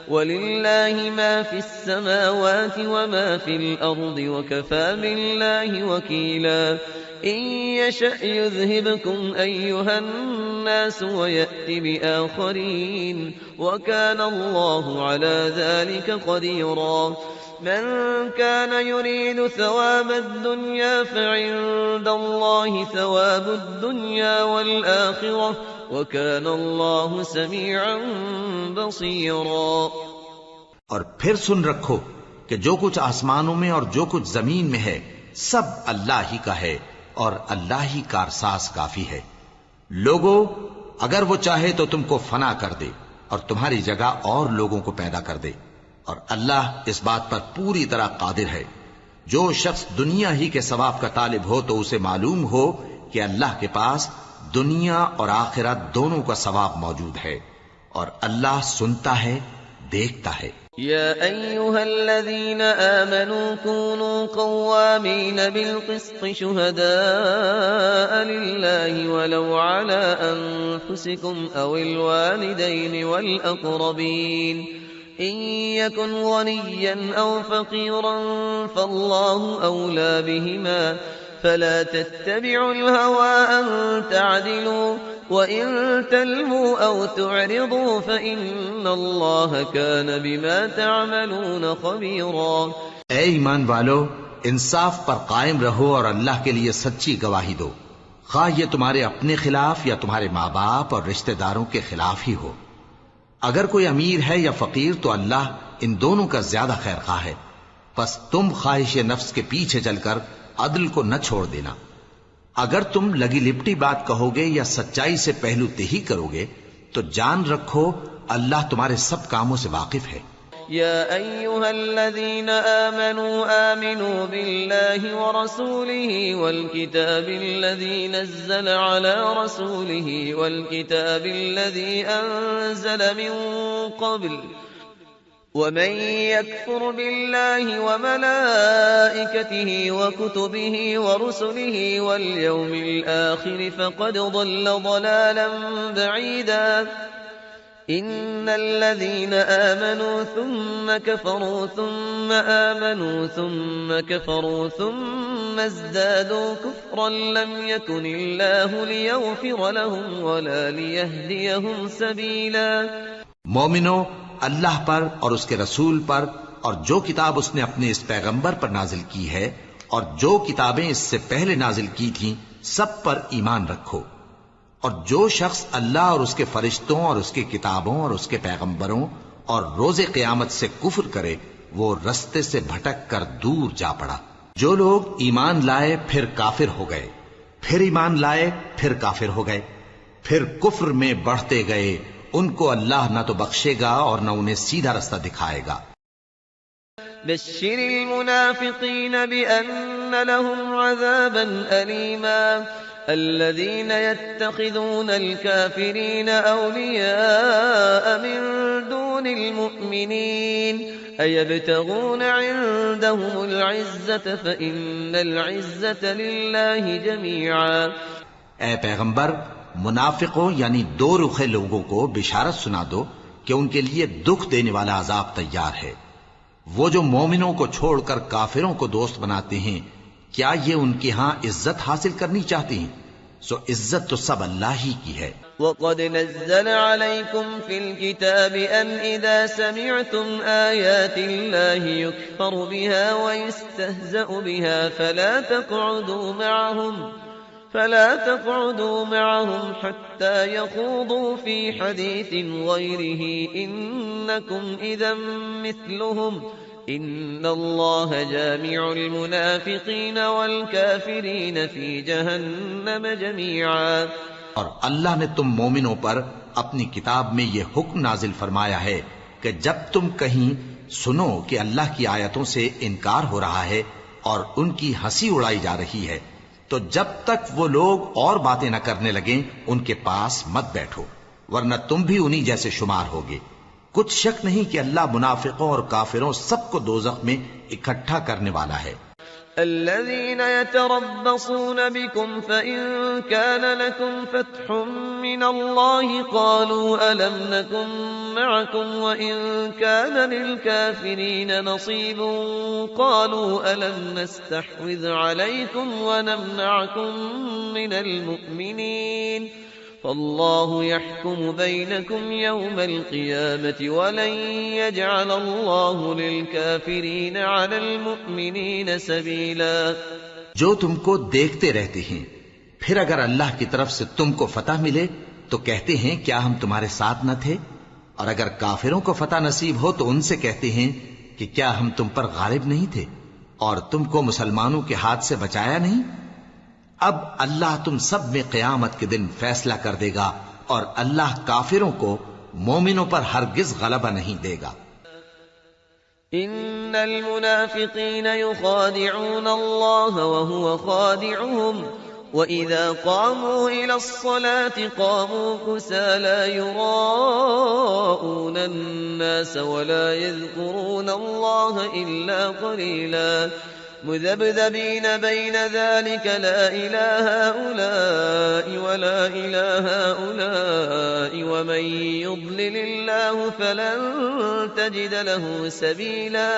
وَلِلَّهِ مَا فِي السَّمَاوَاتِ وَمَا فِي الْأَرْضِ وَكَفَى بِاللَّهِ وَكِيلًا. إِن يَشَأْ يُذْهِبْكُمْ أَيُّهَا النَّاسُ وَيَأْتِ بِآخَرِينَ وَكَانَ اللَّهُ عَلَى ذَلِكَ قَدِيرًا. مَنْ كَانَ يُرِيدُ ثَوَابَ الدُّنْيَا فَعِندَ اللَّهِ ثَوَابُ الدُّنْيَا وَالْآخِرَةِ وَكَانَ اللَّهُ سَمِيعًا بَصِيرًا. اور پھر سن رکھو کہ جو کچھ آسمانوں میں اور جو کچھ زمین میں ہے سب اللہ ہی کا ہے، اور اللہ ہی کارساز کافی ہے. لوگو اگر وہ چاہے تو تم کو فنا کر دے اور تمہاری جگہ اور لوگوں کو پیدا کر دے، اور اللہ اس بات پر پوری طرح قادر ہے. جو شخص دنیا ہی کے ثواب کا طالب ہو تو اسے معلوم ہو کہ اللہ کے پاس دنیا اور آخرت دونوں کا ثواب موجود ہے، اور اللہ سنتا ہے، دیکھتا ہے. يا أيها الذين آمنوا كونوا قوامين بالقسط شهداء لله ولو على أنفسكم أو الوالدين والأقربين إن يكن غنيا أو فقيرا فالله أولى بهما فلا تتبعوا الهوى أن تعدلوا وَإِن تَلْوُوا أَوْ تُعْرِضُوا فَإِنَّ اللَّهَ كَانَ بِمَا تَعْمَلُونَ خَبِيرًا. اے ایمان والو، انصاف پر قائم رہو اور اللہ کے لیے سچی گواہی دو، خواہ یہ تمہارے اپنے خلاف یا تمہارے ماں باپ اور رشتہ داروں کے خلاف ہی ہو. اگر کوئی امیر ہے یا فقیر تو اللہ ان دونوں کا زیادہ خیر خواہ ہے. پس تم خواہش نفس کے پیچھے چل کر عدل کو نہ چھوڑ دینا. اگر تم لگی لپٹی بات کہو گے یا سچائی سے پہلو تہی کرو گے تو جان رکھو اللہ تمہارے سب کاموں سے واقف ہے. يا أيها الذين آمنوا بالله ورسوله والكتاب الذي نزل على رسوله والكتاب الذي أنزل من قبل ومن يكفر بالله وملائكته وكتبه ورسله واليوم الآخر فقد ضل ضلالا بعيدا. إن الذين آمنوا ثم كفروا ثم آمنوا ثم كفروا ثم ازدادوا كفرا لم يكن الله ليغفر لهم ولا ليهديهم سبيلا. مومنو، اللہ پر اور اس کے رسول پر اور جو کتاب اس نے اپنے اس پیغمبر پر نازل کی ہے اور جو کتابیں اس سے پہلے نازل کی تھیں سب پر ایمان رکھو. اور جو شخص اللہ اور اس کے فرشتوں اور اس کی کتابوں اور اس کے پیغمبروں اور روز قیامت سے کفر کرے وہ رستے سے بھٹک کر دور جا پڑا. جو لوگ ایمان لائے پھر کافر ہو گئے، پھر ایمان لائے پھر کافر ہو گئے، پھر کفر میں بڑھتے گئے، ان کو اللہ نہ تو بخشے گا اور نہ انہیں سیدھا رستہ دکھائے گا. بشر المنافقين بأن لهم عذابا أليما. الذين يتخذون الكافرين أولياء من دون المؤمنين أيبتغون عندهم العزة فإن العزة لله جميعا. اے پیغمبر، منافقوں یعنی دو رخے لوگوں کو بشارت سنا دو کہ ان کے لیے دکھ دینے والا عذاب تیار ہے. وہ جو مومنوں کو چھوڑ کر کافروں کو دوست بناتے ہیں، کیا یہ ان کے ہاں عزت حاصل کرنی چاہتے ہیں؟ سو عزت تو سب اللہ ہی کی ہے. وَقَدْ نَزَّلَ عَلَيْكُمْ فِي الْكِتَابِ أَنْ إِذَا سَمِعْتُمْ آيَاتِ اللَّهِ يُكْفَرُ بِهَا وَيُسْتَهْزَأُ بِهَا فلا تقعدوا معهم حتى يخوضوا في حديث غيره إنكم إذا مثلهم إن الله جامع المنافقين والكافرين في جهنم جميعا. اور اللہ نے تم مومنوں پر اپنی کتاب میں یہ حکم نازل فرمایا ہے کہ جب تم کہیں سنو کہ اللہ کی آیتوں سے انکار ہو رہا ہے اور ان کی ہنسی اڑائی جا رہی ہے، تو جب تک وہ لوگ اور باتیں نہ کرنے لگیں ان کے پاس مت بیٹھو، ورنہ تم بھی انہی جیسے شمار ہوگے. کچھ شک نہیں کہ اللہ منافقوں اور کافروں سب کو دوزخ میں اکٹھا کرنے والا ہے. الذين يتربصون بكم فإن كان لكم فتح من الله قالوا ألم نكن معكم وإن كان للكافرين نصيب قالوا ألم نستحوذ عليكم ونمنعكم من المؤمنين فالله يحكم بينكم يوم القيامة ولن يجعل الله للكافرين على المؤمنين سبيلا. جو تم کو دیکھتے رہتے ہیں، پھر اگر اللہ کی طرف سے تم کو فتح ملے تو کہتے ہیں کیا ہم تمہارے ساتھ نہ تھے، اور اگر کافروں کو فتح نصیب ہو تو ان سے کہتے ہیں کہ کیا ہم تم پر غالب نہیں تھے اور تم کو مسلمانوں کے ہاتھ سے بچایا نہیں. اب اللہ تم سب میں قیامت کے دن فیصلہ کر دے گا اور اللہ کافروں کو مومنوں پر ہرگز غلبہ نہیں دے گا. ان المنافقین یخادعون اللہ وهو خادعهم وَإِذَا قَامُوا إِلَى الصَّلَاةِ قَامُوا كُسَالَىٰ يُرَاءُونَ النَّاسَ وَلَا يَذْكُرُونَ اللَّهَ إِلَّا قَلِيلًا مُذَبْذَبِينَ بَيْنَ ذَلِكَ لَا إِلَىٰ هَٰؤُلَاءِ وَلَا إِلَىٰ هَٰؤُلَاءِ وَمَن يُضْلِلِ اللَّهُ فَلَن تَجِدَ لَهُ سَبِيلًا.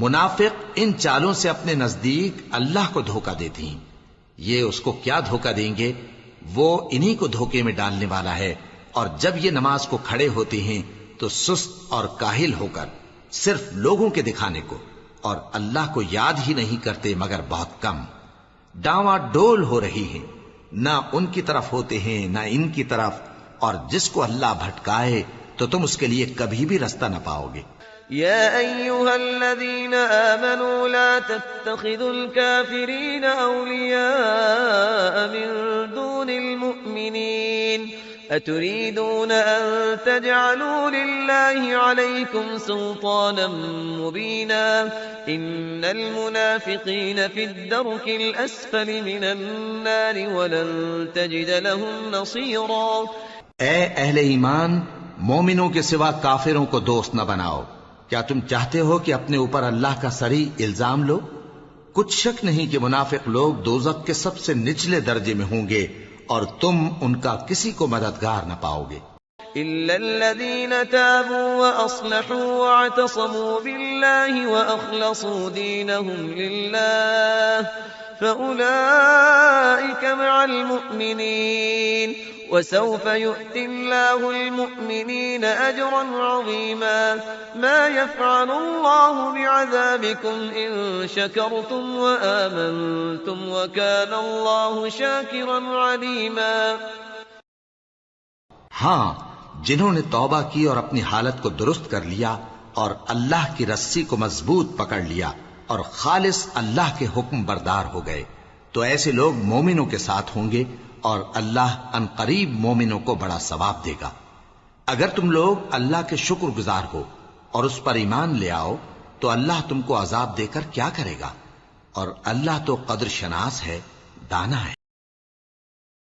منافق ان چالوں سے اپنے نزدیک اللہ کو دھوکہ دیتے ہیں. یہ اس کو کیا دھوکہ دیں گے؟ وہ انہی کو دھوکے میں ڈالنے والا ہے. اور جب یہ نماز کو کھڑے ہوتے ہیں تو سست اور کاہل ہو کر صرف لوگوں کے دکھانے کو، اور اللہ کو یاد ہی نہیں کرتے مگر بہت کم. ڈاواں ڈول ہو رہی ہیں، نہ ان کی طرف ہوتے ہیں نہ ان کی طرف، اور جس کو اللہ بھٹکائے تو تم اس کے لیے کبھی بھی رستہ نہ پاؤ گے. يا أيها الذين آمنوا لا تتخذوا الكافرين أولياء من دون المؤمنين أتريدون أن تجعلوا لله عليكم سلطانا مبينا إن المنافقين في الدرك الأسفل من النار ولن تجد لهم نصيرا. اے اہل ایمان، مومنوں کے سوا کافروں کو دوست نہ بناؤ. کیا تم چاہتے ہو کہ اپنے اوپر اللہ کا صریح الزام لو؟ کچھ شک نہیں کہ منافق لوگ دوزخ کے سب سے نچلے درجے میں ہوں گے اور تم ان کا کسی کو مددگار نہ پاؤ گے. إلا الذين تابوا وأصلحوا واعتصموا بالله وأخلصوا دينهم لله فأولئك مع المؤمنين وسوف يؤتي الله المؤمنين أجرا عظيما ما يفعل الله بعذابكم إن شكرتم وآمنتم وكان الله شاكرا عليما. ہاں، جنہوں نے توبہ کی اور اپنی حالت کو درست کر لیا اور اللہ کی رسی کو مضبوط پکڑ لیا اور خالص اللہ کے حکم بردار ہو گئے، تو ایسے لوگ مومنوں کے ساتھ ہوں گے اور اللہ ان قریب مومنوں کو بڑا ثواب دے گا. اگر تم لوگ اللہ کے شکر گزار ہو اور اس پر ایمان لے آؤ تو اللہ تم کو عذاب دے کر کیا کرے گا، اور اللہ تو قدر شناس ہے، دانا ہے.